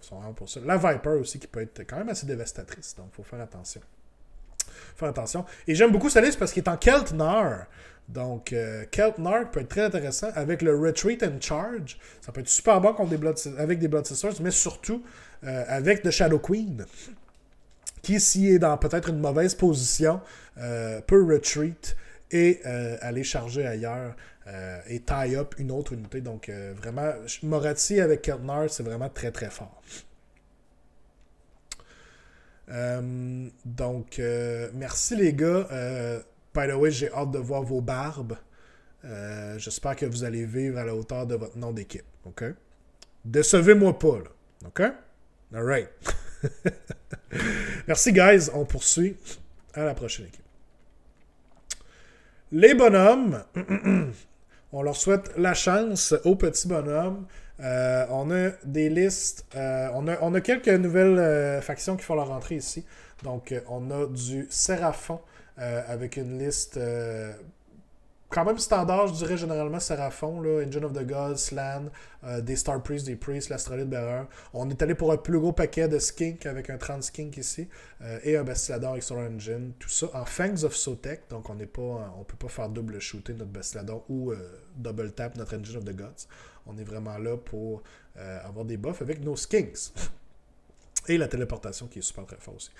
sont vraiment pour ça. La Viper aussi, qui peut être quand même assez dévastatrice. Donc, il faut faire attention. Et j'aime beaucoup sa liste parce qu'il est en Keltnar. Donc, Keltnar peut être très intéressant avec le Retreat and Charge. Ça peut être super bon contre avec des Blood Sisters, mais surtout avec The Shadow Queen, qui, s'il est dans peut-être une mauvaise position, peut retreat et aller charger ailleurs et tie up une autre unité. Donc, vraiment, Moratti avec Keltnar, c'est vraiment très très fort. Donc, merci les gars. By the way, j'ai hâte de voir vos barbes. J'espère que vous allez vivre à la hauteur de votre nom d'équipe. OK? Décevez-moi pas, là. OK? Alright. Merci, guys. On poursuit. À la prochaine équipe. Les bonhommes, on leur souhaite la chance aux petits bonhommes. On a des listes. On a quelques nouvelles factions qui font leur entrée ici. Donc, on a du Séraphon avec une liste quand même standard, je dirais généralement Séraphon, là, Engine of the Gods, Slan, des Star Priests, des Priests, l'Astrolabe Bearer. On est allé pour un plus gros paquet de Skink avec un 30 Skink ici et un Bastilador avec Solar Engine. Tout ça en Fangs of Sotek, donc on peut pas faire double shooter notre Bastilador ou double tap notre Engine of the Gods. On est vraiment là pour avoir des buffs avec nos Skinks. Et la téléportation qui est super très fort aussi.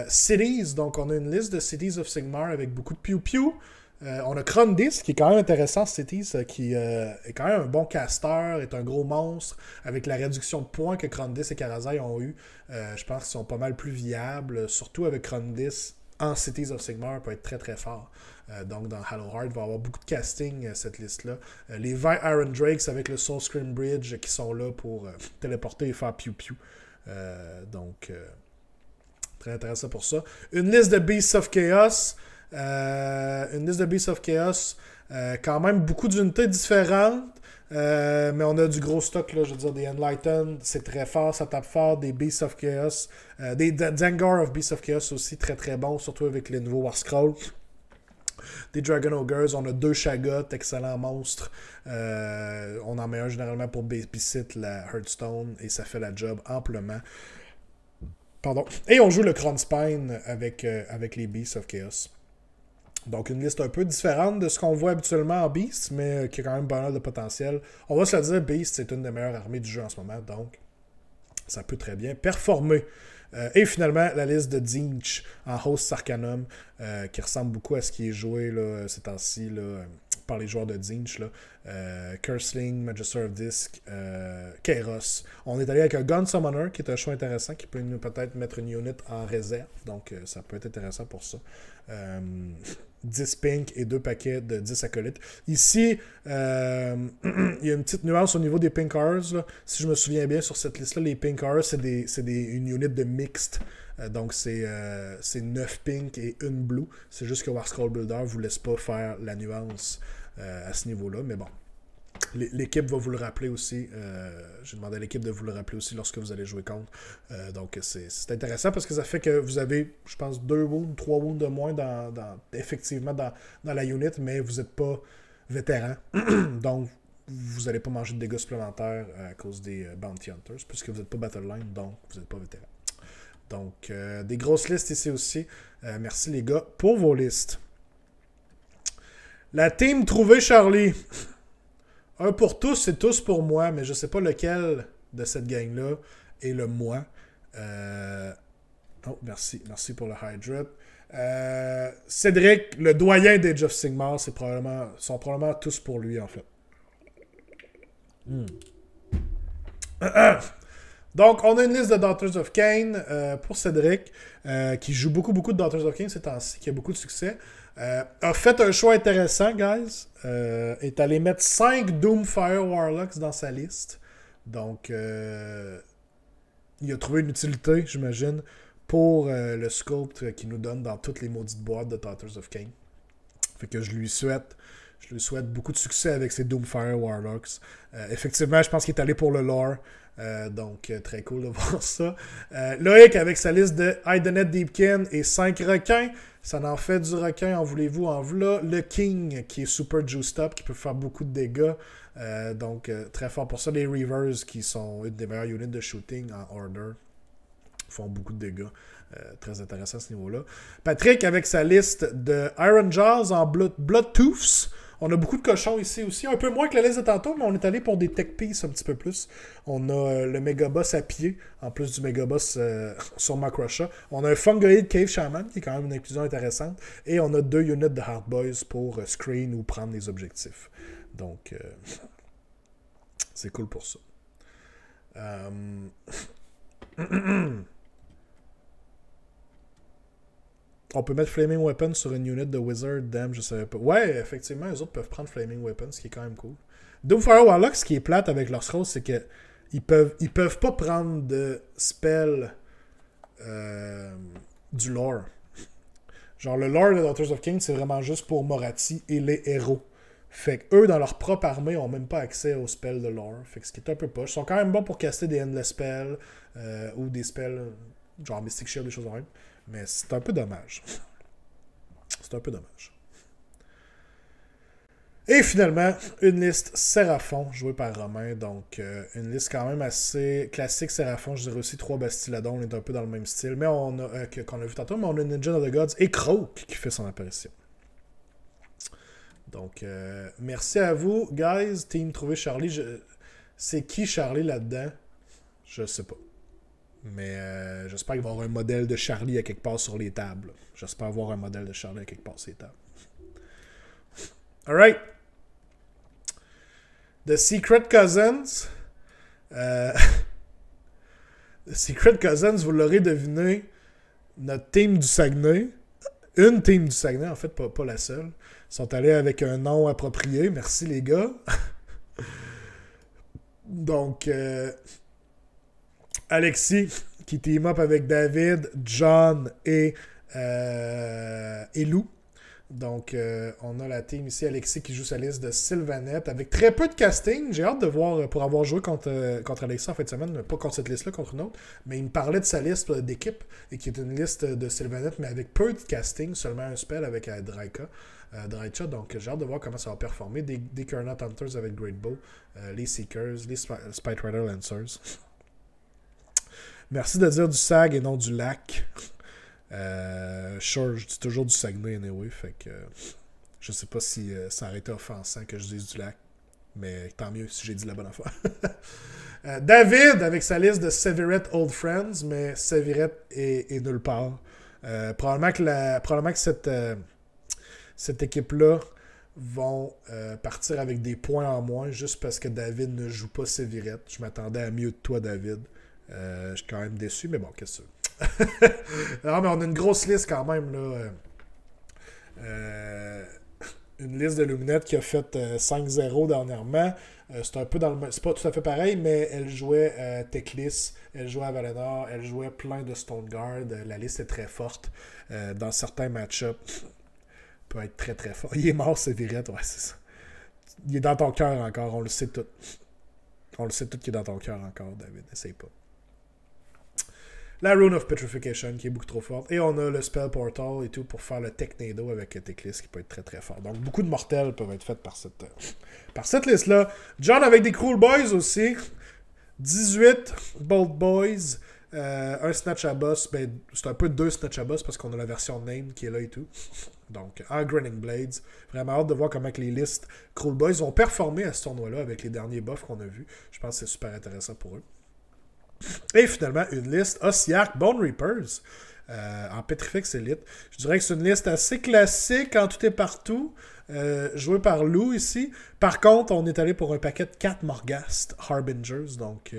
Cities, donc on a une liste de Cities of Sigmar avec beaucoup de piou-piou. On a Krondis, qui est quand même intéressant, Cities, qui est quand même un bon caster, est un gros monstre, avec la réduction de points que Krondis et Karazai ont eu. Je pense qu'ils sont pas mal plus viables, surtout avec Krondis en Cities of Sigmar, peut être très très fort. Donc dans Hallowheart, il va y avoir beaucoup de casting, cette liste-là. Les 20 Iron Drakes avec le Soul Scream Bridge qui sont là pour téléporter et faire piou-piou. Donc, très intéressant pour ça. Une liste de Beasts of Chaos. Quand même beaucoup d'unités différentes. Mais on a du gros stock, là, je veux dire, des Enlightened, c'est très fort, ça tape fort, des Beasts of Chaos, des Dengar of Beasts of Chaos aussi, très très bon, surtout avec les nouveaux War Scrolls. Des Dragon Ogres, on a 2 Shaggoth, excellents monstres. On en met un généralement pour babysit la Hearthstone et ça fait la job amplement. Pardon. Et on joue le Crown Spine avec les Beasts of Chaos. Donc une liste un peu différente de ce qu'on voit habituellement en Beast, mais qui a quand même pas mal de potentiel. On va se le dire, Beast, c'est une des meilleures armées du jeu en ce moment, donc ça peut très bien performer. Et finalement, la liste de Zinch en Host Arcanum, qui ressemble beaucoup à ce qui est joué là, ces temps-ci là, par les joueurs de Zinch. Curseling, Magister of Disc, Kairos. On est allé avec un Gun Summoner, qui est un choix intéressant, qui peut peut-être mettre une unit en réserve. Donc, ça peut être intéressant pour ça. 10 pink et 2 paquets de 10 acolytes. Ici, il y a une petite nuance au niveau des pink horrors. Là. Si je me souviens bien, sur cette liste-là, les pink horrors, c'est une unit de mixed. Donc, c'est 9 pink et 1 blue. C'est juste que War Scroll Builder ne vous laisse pas faire la nuance à ce niveau-là. Mais bon, L'équipe va vous le rappeler aussi. J'ai demandé à l'équipe de vous le rappeler aussi lorsque vous allez jouer contre. Donc, c'est intéressant parce que ça fait que vous avez, je pense, 2 wounds, 3 wounds de moins effectivement dans la unit, mais vous n'êtes pas vétéran. Donc, vous n'allez pas manger de dégâts supplémentaires à cause des Bounty Hunters, puisque vous n'êtes pas Battle Line, donc vous n'êtes pas vétéran. Donc, des grosses listes ici aussi. Merci les gars pour vos listes. La team Trouver Charlie. Un pour tous, c'est tous pour moi, mais je sais pas lequel de cette gang-là est le moi. Oh, merci. Merci pour le hydrate. Cédric, le doyen d'Age of Sigmar, sont probablement tous pour lui, en fait. Donc, on a une liste de Daughters of Cain pour Cédric, qui joue beaucoup de Daughters of Cain ces temps-ci, qui a beaucoup de succès. A fait un choix intéressant, guys. Est allé mettre 5 Doomfire Warlocks dans sa liste. Donc, il a trouvé une utilité, j'imagine, pour le sculpt qu'il nous donne dans toutes les maudites boîtes de Daughters of Cain. Fait que je lui souhaite beaucoup de succès avec ses Doomfire Warlocks. Effectivement, je pense qu'il est allé pour le lore. Donc, très cool de voir ça. Loïc, avec sa liste de Heidenet Deepkin et 5 requins, ça en fait du requin, en voulez-vous, en v'là. Le King, qui est super juiced up, qui peut faire beaucoup de dégâts. Donc, très fort pour ça. Les Reavers, qui sont une des meilleures units de shooting en Order, font beaucoup de dégâts. Très intéressant à ce niveau-là. Patrick, avec sa liste de Iron Jaws en Bloodtooths. On a beaucoup de cochons ici aussi. Un peu moins que la liste de tantôt, mais on est allé pour des tech pieces un petit peu plus. On a le Megaboss à pied, en plus du Megaboss sur Macrusha. On a un Fungoid Cave Shaman, qui est quand même une inclusion intéressante. Et on a 2 units de Hard Boys pour screen ou prendre les objectifs. Donc, c'est cool pour ça. On peut mettre Flaming Weapon sur une unit de Wizard, damn, je savais pas. Ouais, effectivement, les autres peuvent prendre Flaming Weapon, ce qui est quand même cool. Doomfire Warlock, ce qui est plate avec leur scroll, c'est que ils peuvent pas prendre de spell du lore. Genre, le lore de Daughters of Cain, c'est vraiment juste pour Morathi et les héros. Fait que eux, dans leur propre armée, ont même pas accès aux spells de lore. Fait que ce qui est un peu poche. Ils sont quand même bons pour caster des endless spells ou des spells genre Mystic Shield, des choses de même. Mais c'est un peu dommage. C'est un peu dommage. Et finalement, une liste Séraphon, jouée par Romain. Donc, une liste quand même assez classique Séraphon. Je dirais aussi 3 Bastiladons. On est un peu dans le même style. Mais on a, qu'on a vu tantôt, mais on a Ninja of the Gods et Croak qui fait son apparition. Donc, merci à vous, guys. Team Trouver Charlie. C'est qui Charlie là-dedans? Je sais pas. Mais j'espère qu'il va y avoir un modèle de Charlie à quelque part sur les tables. J'espère avoir un modèle de Charlie à quelque part sur les tables. Alright. The Secret Cousins. The Secret Cousins, vous l'aurez deviné, notre team du Saguenay. Une team du Saguenay, en fait, pas la seule. Ils sont allés avec un nom approprié. Merci les gars. Donc, Alexis, qui team up avec David, John et Lou. Donc, on a la team ici, Alexis qui joue sa liste de Sylvanette avec très peu de casting. J'ai hâte de voir, pour avoir joué contre Alexis en fin de semaine, pas contre cette liste-là, contre une autre, mais il me parlait de sa liste d'équipe, et qui est une liste de Sylvanette, mais avec peu de casting, seulement un spell avec Draicha. Donc, j'ai hâte de voir comment ça va performer. Des Kernot Hunters avec Great Bow, les Seekers, les Spite Rider Lancers. Merci de dire du SAG et non du lac. Sure, je dis toujours du Saguenay anyway, fait que je sais pas si ça aurait été offensant que je dise du lac, mais tant mieux si j'ai dit la bonne affaire. David avec sa liste de Sevirette Old Friends, mais Sevirette est nulle part. Probablement que cette équipe-là vont partir avec des points en moins juste parce que David ne joue pas Sevirette. Je m'attendais à mieux de toi, David. Je suis quand même déçu, mais bon, qu'est-ce que c'est? Non, mais on a une grosse liste quand même, là. Une liste de Luminette qui a fait 5-0 dernièrement. C'est un peu dans le... C'est pas tout à fait pareil, mais elle jouait Teclis, elle jouait à Valinor, elle jouait plein de Stoneguard. La liste est très forte. Dans certains match-ups, peut être très très fort. Il est mort, c'est Virette, ouais, c'est ça. Il est dans ton cœur encore, on le sait tout. On le sait tout qu'il est dans ton cœur encore, David. Essaye pas. La Rune of Petrification qui est beaucoup trop forte. Et on a le Spell Portal et tout pour faire le Technado avec Teclis qui peut être très très fort. Donc beaucoup de mortels peuvent être faits par cette liste-là. John avec des Cruel Boys aussi. 18 Bolt Boys. Un Snatch à Boss. Ben, c'est un peu 2 Snatch à Boss parce qu'on a la version Name qui est là et tout. Donc en Grinning Blades. Vraiment hâte de voir comment que les listes Cruel Boys vont performer à ce tournoi-là avec les derniers buffs qu'on a vus. Je pense que c'est super intéressant pour eux. Et finalement, une liste Ossiarch Bone Reapers en Petrifex Elite. Je dirais que c'est une liste assez classique en tout et partout. Joué par Lou ici. Par contre, on est allé pour un paquet de 4 Morghast Harbingers. Donc,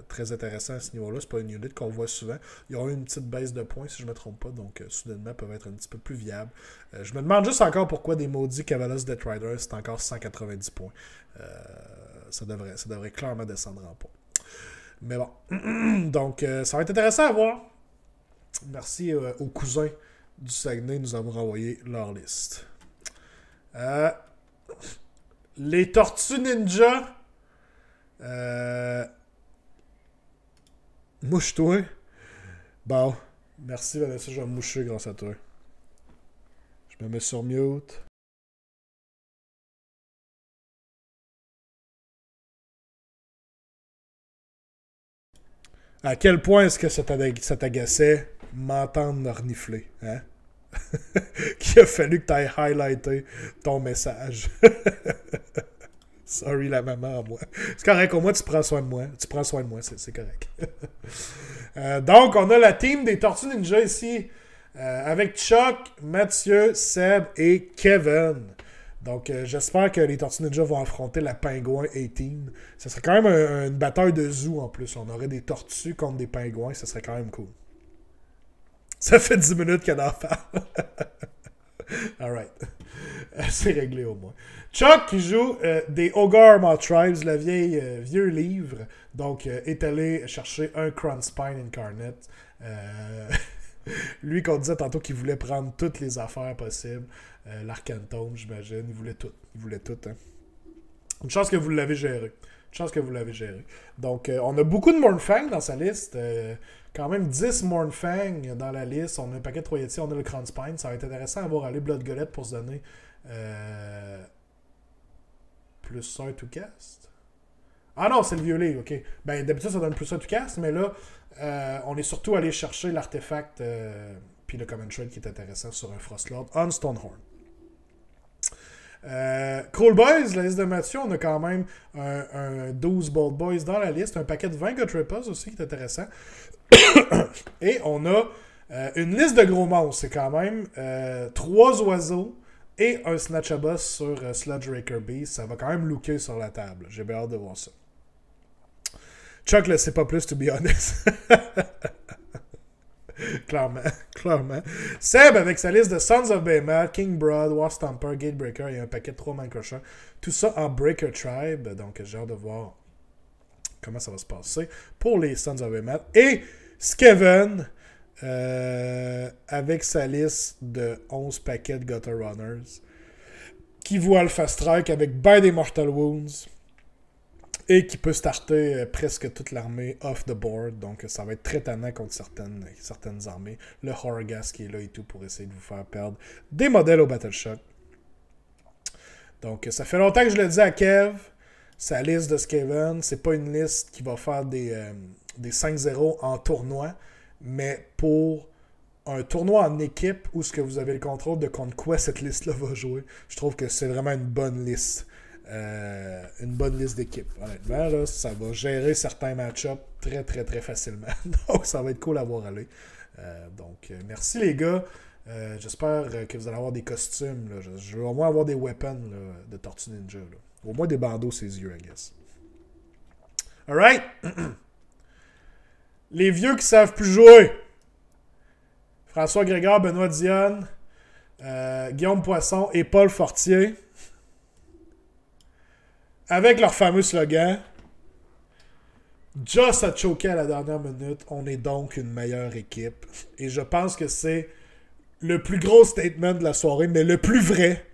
très intéressant à ce niveau-là. C'est pas une unit qu'on voit souvent. Ils ont eu une petite baisse de points, si je ne me trompe pas. Donc, soudainement, peuvent être un petit peu plus viables. Je me demande juste encore pourquoi des maudits Cavalos Death Riders, c'est encore 190 points. Ça devrait clairement descendre en points. Mais bon. Donc, ça va être intéressant à voir. Merci aux cousins du Saguenay de nous avoir envoyé leur liste. Les Tortues Ninja. Mouche-toi. Bon. Merci Vanessa, je vais me moucher grâce à toi. Je me mets sur mute. À quel point est-ce que ça t'agaçait m'entendre renifler, hein? Qu'il a fallu que tu ailles highlighter ton message. Sorry la maman, moi. C'est correct, au moins tu prends soin de moi. Tu prends soin de moi, c'est correct. Donc, on a la team des Tortues Ninja ici. Avec Chuck, Mathieu, Seb et Kevin. Donc, j'espère que les Tortues Ninja vont affronter la Pingouin 18. Ça serait quand même une bataille de zoo en plus. On aurait des tortues contre des pingouins. Ça serait quand même cool. Ça fait 10 minutes qu'elle en parle. Alright. C'est réglé au moins. Chuck qui joue des Ogre Armor Tribes, le vieux livre. Donc, est allé chercher un Crown Spine Incarnate. Lui qu'on disait tantôt qu'il voulait prendre toutes les affaires possibles. L'Arcantome, j'imagine. Il voulait tout. Hein. Une chance que vous l'avez géré. Donc, on a beaucoup de Mournfang dans sa liste. Quand même 10 Mournfang dans la liste. On a un paquet de Royauté, on a le Crown Spine. Ça va être intéressant à voir aller Blood Golette pour se donner plus 1 to cast. Ah non, c'est le violet, ok. Ben, d'habitude, ça donne plus 1 to cast, mais là, on est surtout allé chercher l'artefact puis le Common Trade qui est intéressant sur un Frostlord on Stonehorn. Cruel Boys, la liste de Mathieu, on a quand même un 12 Bold Boys dans la liste, un paquet de 20 Gotrippas aussi qui est intéressant. Et on a une liste de gros monstres, c'est quand même 3 oiseaux et un Snatchabos sur Sludge Raker Beast. Ça va quand même looker sur la table. J'ai bien hâte de voir ça. Chuck le sait pas plus, to be honest. Clairement. Seb avec sa liste de Sons of Behemoth, King Brood, War Stomper, Gatebreaker et un paquet de 3 Man Crusher. Tout ça en Breaker Tribe. Donc j'ai hâte de voir comment ça va se passer pour les Sons of Behemoth. Et Skeven avec sa liste de 11 paquets de Gutter Runners qui voit le Fast Strike avec ben des Mortal Wounds et qui peut starter presque toute l'armée off the board. Donc ça va être très tannant contre certaines armées. Le Horrorghast qui est là et tout pour essayer de vous faire perdre des modèles au Battle Shock. Donc ça fait longtemps que je le dis à Kev. Sa liste de Skaven, c'est pas une liste qui va faire des 5-0 en tournoi, mais pour un tournoi en équipe où ce que vous avez le contrôle de contre quoi cette liste-là va jouer, je trouve que c'est vraiment une bonne liste. Une bonne liste d'équipes. Honnêtement, là, ça va gérer certains match-ups très très très facilement. Donc ça va être cool à voir aller. Donc merci les gars. J'espère que vous allez avoir des costumes. Là. Je vais au moins avoir des weapons là, de Tortue Ninja. Là. Au moins des bandeaux ses yeux, I guess. Alright. Les vieux qui savent plus jouer. François Grégoire, Benoît Dionne, Guillaume Poisson et Paul Fortier. Avec leur fameux slogan Just a choqué à la dernière minute, on est donc une meilleure équipe. Et je pense que c'est le plus gros statement de la soirée, mais le plus vrai.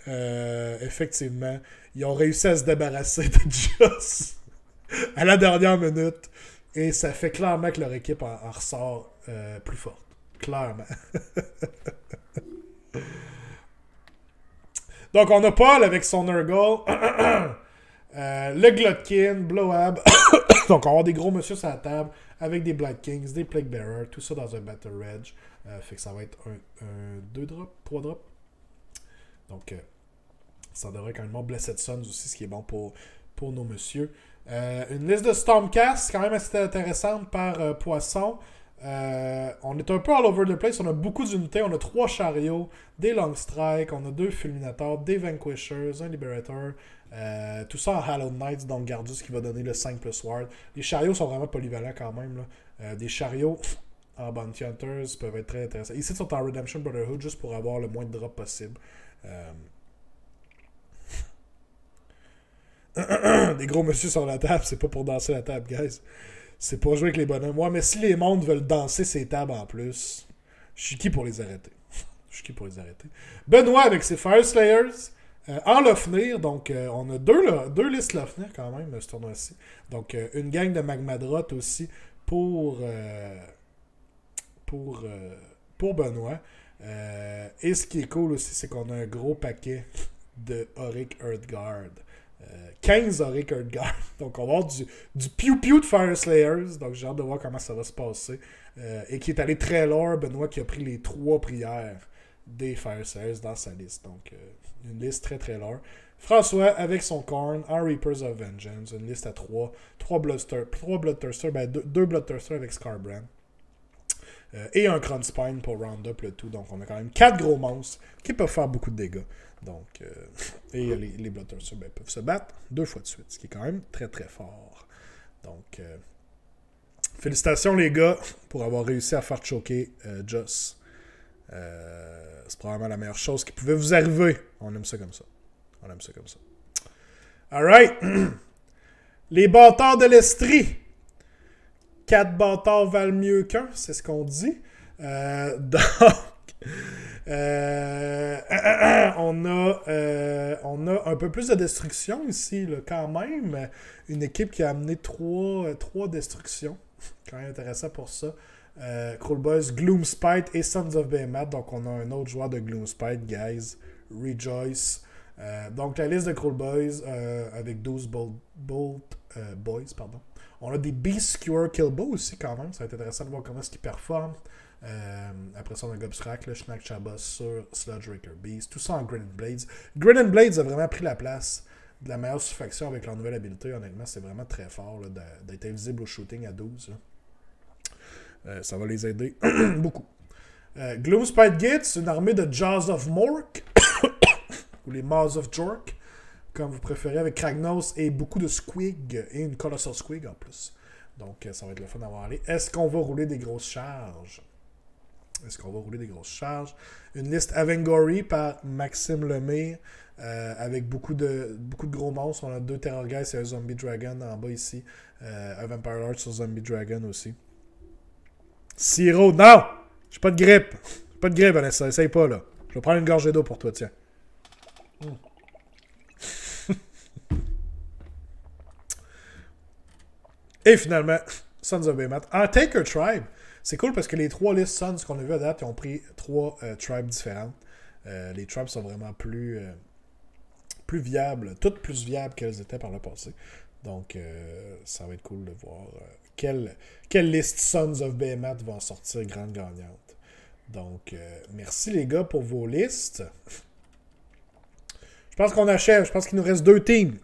Effectivement, ils ont réussi à se débarrasser de Joss à la dernière minute. Et ça fait clairement que leur équipe en ressort plus forte. Clairement. Donc, on a Paul avec son Nurgle. Le Glotkin, Blowab. Donc, on va avoir des gros monsieur sur la table avec des Black Kings, des Plague Bearer, tout ça dans un Battle Reg. Fait que ça va être un 2 drops, 3 drops. Donc, ça devrait quand même Blessed Sons aussi, ce qui est bon pour nos messieurs. Une liste de Stormcast, quand même assez intéressante par Poisson. On est un peu all over the place. On a beaucoup d'unités. On a 3 chariots, des Long Strike, on a 2 Fulminators, des Vanquishers, un Liberator. Tout ça en Hallowed Knights, donc Gardus qui va donner le 5+ Ward. Les chariots sont vraiment polyvalents quand même. Là. Des chariots en Bounty Hunters peuvent être très intéressants. Ici, ils sont en Redemption Brotherhood juste pour avoir le moins de drops possible. Des gros monsieur sur la table, c'est pas pour danser la table, guys. C'est pour jouer avec les bonhommes. Ouais, mais si les mondes veulent danser ces tables en plus, je suis qui pour les arrêter? Je suis qui pour les arrêter? Benoît avec ses Fire Slayers. En Lofnir, donc on a deux listes Lofnir quand même, ce tournoi-ci. Donc une gang de Magmadrot aussi pour Benoît. Et ce qui est cool aussi, c'est qu'on a un gros paquet de Auric Earthguard. 15 Auric Earthguard. Donc on va avoir du piou-piou de Fire Slayers. Donc j'ai hâte de voir comment ça va se passer. Et qui est allé très loin, Benoît qui a pris les 3 prières des Fire Slayers dans sa liste. Donc une liste très très large. François avec son Khorne en Reapers of Vengeance. Une liste à 3 Bloodthirster, 2 Bloodthirster avec Scarbrand. Et un Krunspine pour Roundup le tout. Donc on a quand même 4 gros monstres qui peuvent faire beaucoup de dégâts. Donc, et les Bloodthirsters peuvent se battre 2 fois de suite, ce qui est quand même très très fort. Donc, félicitations les gars pour avoir réussi à faire choquer Joss. C'est probablement la meilleure chose qui pouvait vous arriver. On aime ça comme ça. Alright. Les bâtards de l'Estrie. 4 bâtards valent mieux qu'un, c'est ce qu'on dit. Donc, on a un peu plus de destruction ici, là, quand même. Une équipe qui a amené 3 destructions. Quand même intéressant pour ça. Cruel Boys, Gloomspite et Sons of Behemoth. Donc on a un autre joueur de Gloomspite, guys. Rejoice. Donc la liste de Cruel Boys avec 12 Bolt Boys, pardon. On a des Beast Skewer Killbow aussi quand même. Ça va être intéressant de voir comment est-ce qu'ils performent. Après ça, on a Gobstrak, le Schnack Chabas sur Sludge Raker Beast. Tout ça en Grin Blades. Grin Blades a vraiment pris la place de la meilleure sous-faction avec leur nouvelle habileté. Honnêtement, c'est vraiment très fort là, d'être invisible au shooting à 12. Ça va les aider beaucoup. Gloomspite Gates, une armée de Jaws of Mork ou les Maws of Jork, comme vous préférez, avec Kragnos et beaucoup de Squig et une Colossal Squig en plus. Donc ça va être le fun d'avoir allé. Est-ce qu'on va rouler des grosses charges? Une liste Avengory par Maxime Lemire avec beaucoup de gros monstres. On a 2 Terrorgeist et un Zombie Dragon en bas ici. Un Vampire Lord sur Zombie Dragon aussi. Siro, non! J'ai pas de grippe. Vanessa. Essaye pas, là. Je vais prendre une gorgée d'eau pour toi, tiens. Et finalement, Sons of Behemoth. En Taker Tribe, c'est cool parce que les 3 listes Sons qu'on a vu à date, ils ont pris 3 tribes différentes. Les tribes sont vraiment plus viables, toutes plus viables qu'elles étaient par le passé. Donc, ça va être cool de voir quelle liste Sons of Behemoth va en sortir grande gagnante. Donc, merci les gars pour vos listes. Je pense qu'on achève. Je pense qu'il nous reste 2 teams.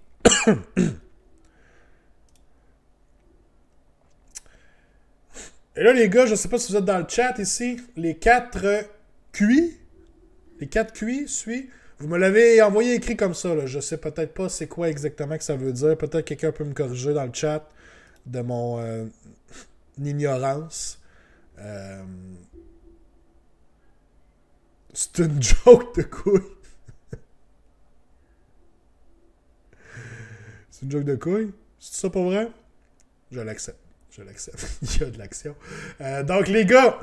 Et là, les gars, je sais pas si vous êtes dans le chat ici. Les 4 QI. Les 4 QI, suis. Vous me l'avez envoyé écrit comme ça. Là. Je sais peut-être pas c'est quoi exactement que ça veut dire. Peut-être quelqu'un peut me corriger dans le chat de mon ignorance. C'est une joke de couille. C'est une joke de couille? C'est ça pour vrai? Je l'accepte. Il y a de l'action. Donc, les gars,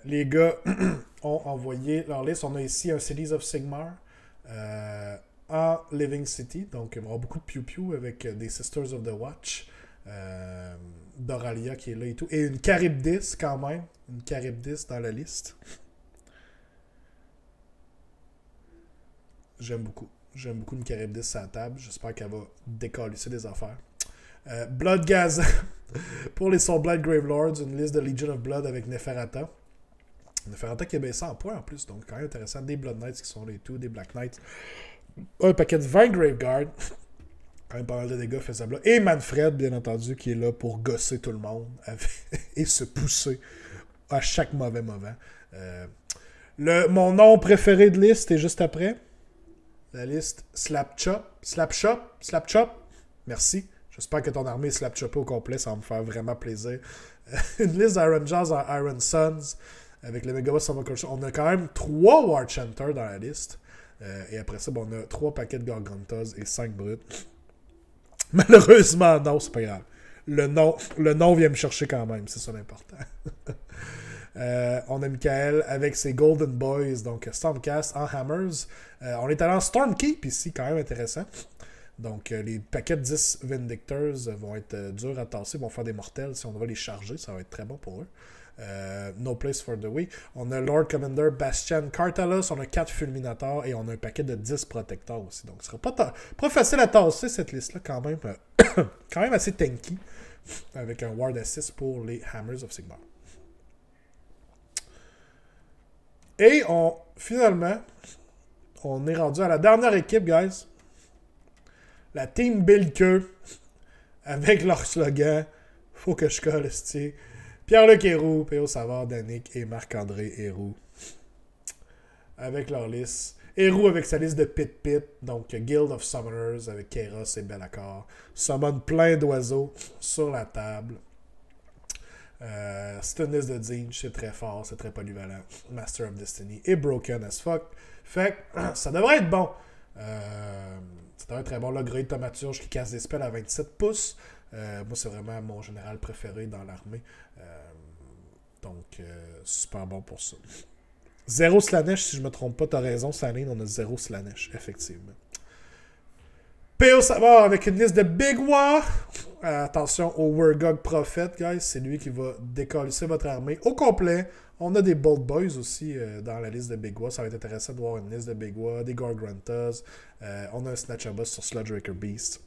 Les gars ont envoyé leur liste. On a ici un Cities of Sigmar en Living City. Donc, il y aura beaucoup de piou-piou avec des Sisters of the Watch. Doralia qui est là et tout. Et une Charybdis quand même. Une Charybdis dans la liste. J'aime beaucoup. J'aime beaucoup une Charybdis à la table. J'espère qu'elle va décalisser des affaires. Blood Gaza. Pour les Soul Blight Gravelords, une liste de Legion of Blood avec Neferata. Neferata qui est baissé en points en plus. Donc quand même intéressant. Des Blood Knights qui sont là et tout. Des Black Knights. Un paquet de 20 Graveguard. Quand même pas mal de dégâts faisables. Et Manfred, bien entendu, qui est là pour gosser tout le monde et se pousser à chaque mauvais moment. Mon nom préféré de liste est juste après. La liste Slapchop. Slapchop. Slapchop. Merci. J'espère que ton armée est slapchopée au complet. Ça va me faire vraiment plaisir. Une liste d'Iron Jaws en Iron Sons avec le Megaboss Summer Culture. On a quand même 3 War Chanters dans la liste. Et après ça, on a 3 paquets de Gargantas et 5 brutes. Malheureusement, non, c'est pas grave. Le nom vient me chercher quand même, c'est ça l'important. On a Michael avec ses Golden Boys, donc Stormcast en Hammers. On est allé en Stormkeep ici, quand même intéressant. Donc les paquets de 10 Vindictors vont être durs à tasser, vont faire des mortels si on va les charger, ça va être très bon pour eux. No Place for the Way. On a Lord Commander Bastian Cartalos, on a 4 Fulminators et on a un paquet de 10 Protectors aussi. Donc ce sera pas facile à tasser cette liste-là quand même. Quand même assez tanky. Avec un Ward Assist pour les Hammers of Sigmar. Et finalement, on est rendu à la dernière équipe, guys. La Team Bilke. Avec leur slogan Faut que je colle, esti. Pierre-Luc Héroux, P.O. Savard, Danick et Marc-André Héroux. Avec leur liste. Héroux avec sa liste de Pit-Pit. Donc Guild of Summoners avec Kairos et Bellacar. Summon plein d'oiseaux sur la table. C'est une liste de Zinj, c'est très fort, c'est très polyvalent. Master of Destiny et Broken as fuck. Fait que ça devrait être bon. Ça devrait être très bon. Là, Great Thaumaturge qui casse des spells à 27 pouces. Moi, c'est vraiment mon général préféré dans l'armée. Donc, super bon pour ça. 0 Slanesh, si je me trompe pas, t'as raison, Saline, on a 0 Slanesh, effectivement. P.O. Savard avec une liste de Big War. Attention au Wurgog Prophet, guys. C'est lui qui va décalisser votre armée au complet. On a des Bold Boys aussi dans la liste de Big War. Ça va être intéressant de voir une liste de Big War, des Gargantas. On a un Snatch Boss sur Sludge-Raker Beast.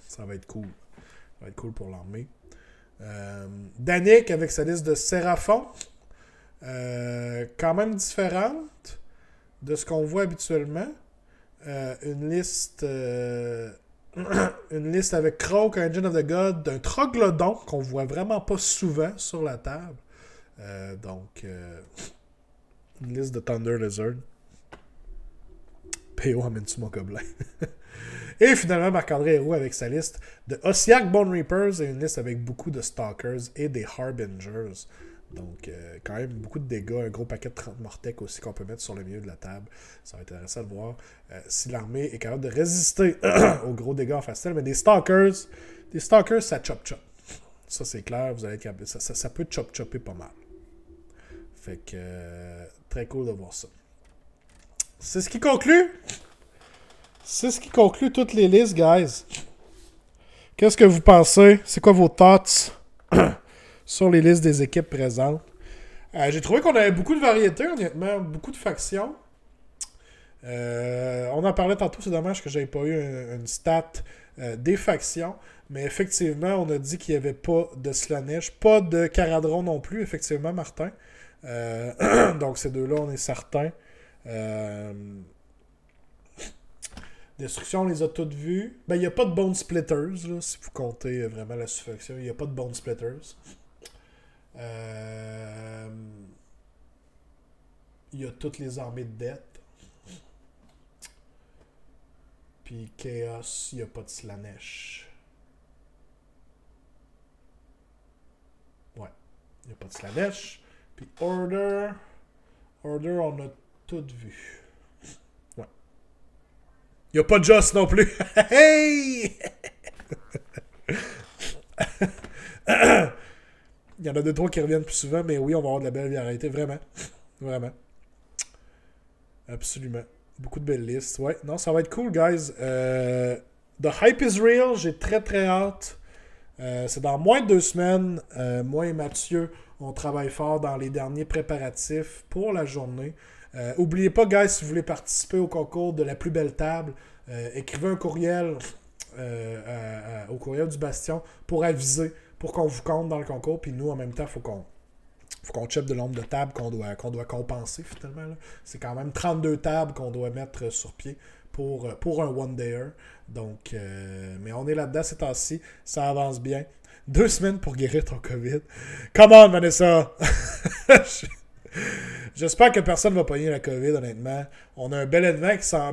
Ça va être cool. Ça va être cool pour l'armée. Danick avec sa liste de Séraphon. Quand même différente de ce qu'on voit habituellement. Une liste avec Croak, Engine of the God, d'un Troglodyte qu'on voit vraiment pas souvent sur la table. Donc, une liste de Thunder Lizard. P.O. amène-tu mon gobelin. Et finalement, Marc-André Héroux avec sa liste de Ossiarch Bone Reapers et une liste avec beaucoup de Stalkers et des Harbingers. Donc, quand même, beaucoup de dégâts. Un gros paquet de 30 Mortec aussi qu'on peut mettre sur le milieu de la table. Ça va être intéressant de voir si l'armée est capable de résister aux gros dégâts en face. Mais des Stalkers, ça chop-chop. Ça, c'est clair. Vous allez être capable. Ça peut chop-chopper pas mal. Fait que, très cool de voir ça. C'est ce qui conclut. C'est ce qui conclut toutes les listes, guys. Qu'est-ce que vous pensez? C'est quoi vos thoughts sur les listes des équipes présentes? J'ai trouvé qu'on avait beaucoup de variétés, honnêtement. Beaucoup de factions. On en parlait tantôt, c'est dommage que j'avais pas eu une stat des factions. Mais effectivement, on a dit qu'il n'y avait pas de Slanesh, pas de Caradron non plus, effectivement, Martin. Donc ces deux-là, on est certains. Destruction, on les a toutes vues. Ben, il n'y a pas de Bone Splitters, là, si vous comptez vraiment la suffaction. Il n'y a pas de Bone Splitters. Il y a toutes les armées de dette. Puis Chaos, il n'y a pas de Slanesh. Ouais, il n'y a pas de Slanesh. Puis Order, on a toutes vu. Ouais. Il n'y a pas de Joss non plus. Hey! Il y en a 2-3 qui reviennent plus souvent, mais oui, on va avoir de la belle variété, vraiment. Vraiment. Absolument. Beaucoup de belles listes. Ouais, non, ça va être cool, guys. The hype is real. J'ai très, très hâte. C'est dans moins de 2 semaines. Moi et Mathieu, on travaille fort dans les derniers préparatifs pour la journée. Oubliez pas, guys, si vous voulez participer au concours de la plus belle table, écrivez un courriel au courriel du Bastion pour aviser, pour qu'on vous compte dans le concours. Puis nous, en même temps, il faut qu'on check de nombre de tables qu'on doit compenser, finalement. C'est quand même 32 tables qu'on doit mettre sur pied pour un one-dayer. Donc, mais on est là-dedans ces temps-ci. Ça avance bien. 2 semaines pour guérir ton COVID. Come on, Vanessa! J'espère que personne ne va pogner la COVID, honnêtement. On a un bel événement qui s'en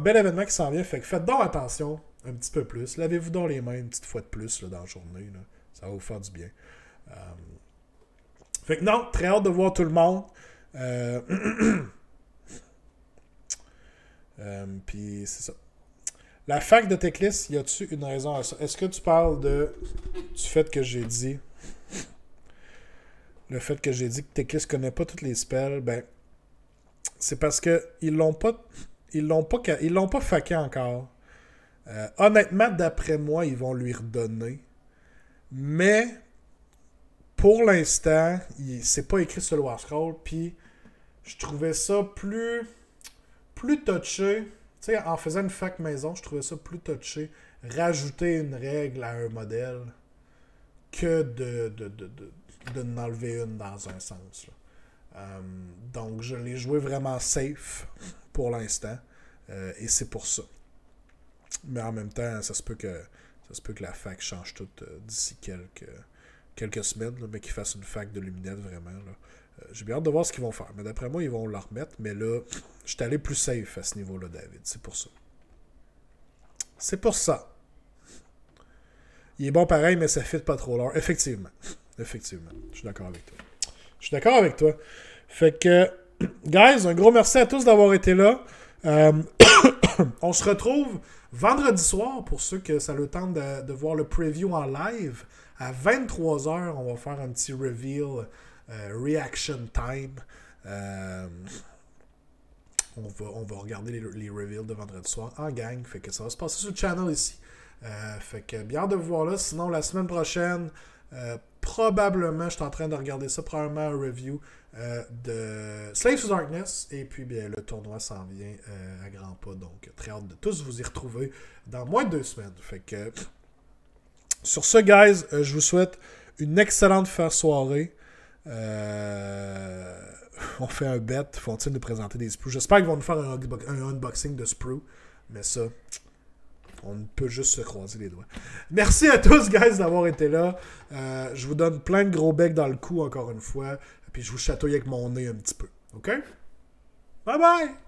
vient. Fait que faites donc attention un petit peu plus. Lavez-vous donc les mains une petite fois de plus là, dans la journée. Là. Ça va vous faire du bien. Fait que non, très hâte de voir tout le monde. Puis c'est ça. La fac de Teclis, y a-tu une raison à ça? Est-ce que tu parles du fait que j'ai dit... Le fait que j'ai dit que Teclis connaît pas toutes les spells, ben... C'est parce que ils l'ont pas faqué encore. Honnêtement, d'après moi, ils vont lui redonner. Mais... Pour l'instant, c'est pas écrit sur le War Scroll, puis je trouvais ça plus touché. Tu sais, en faisant une fac maison, je trouvais ça plus touché. Rajouter une règle à un modèle que de n'enlever une dans un sens. Donc, je l'ai joué vraiment safe pour l'instant. Et c'est pour ça. Mais en même temps, ça se peut que la fac change tout d'ici quelques semaines, là, mais qu'ils fassent une fac de luminettes, vraiment. J'ai bien hâte de voir ce qu'ils vont faire. Mais d'après moi, ils vont la remettre. Mais là, je suis allé plus safe à ce niveau-là, David. C'est pour ça. C'est pour ça. Il est bon pareil, mais ça fit pas trop l'heure. Effectivement. Effectivement. Je suis d'accord avec toi. Fait que, guys, un gros merci à tous d'avoir été là. On se retrouve vendredi soir, pour ceux que ça le tente de voir le preview en live. À 23h, on va faire un petit reveal, reaction time. On va regarder les reveals de vendredi soir en gang. Fait que ça va se passer sur le channel ici. Fait que bien hâte de vous voir là. Sinon, la semaine prochaine, probablement, je suis en train de regarder ça, probablement un review de Slaves to Darkness. Et puis, bien, le tournoi s'en vient à grands pas. Donc, très hâte de tous vous y retrouver dans moins de 2 semaines. Fait que, sur ce, guys, je vous souhaite une excellente fin de soirée. On fait un bet. Font-ils nous présenter des sprues? J'espère qu'ils vont nous faire un unboxing de sprues. Mais ça, on ne peut juste se croiser les doigts. Merci à tous, guys, d'avoir été là. Je vous donne plein de gros becs dans le cou, encore une fois. Puis je vous chatouille avec mon nez un petit peu. OK? Bye bye!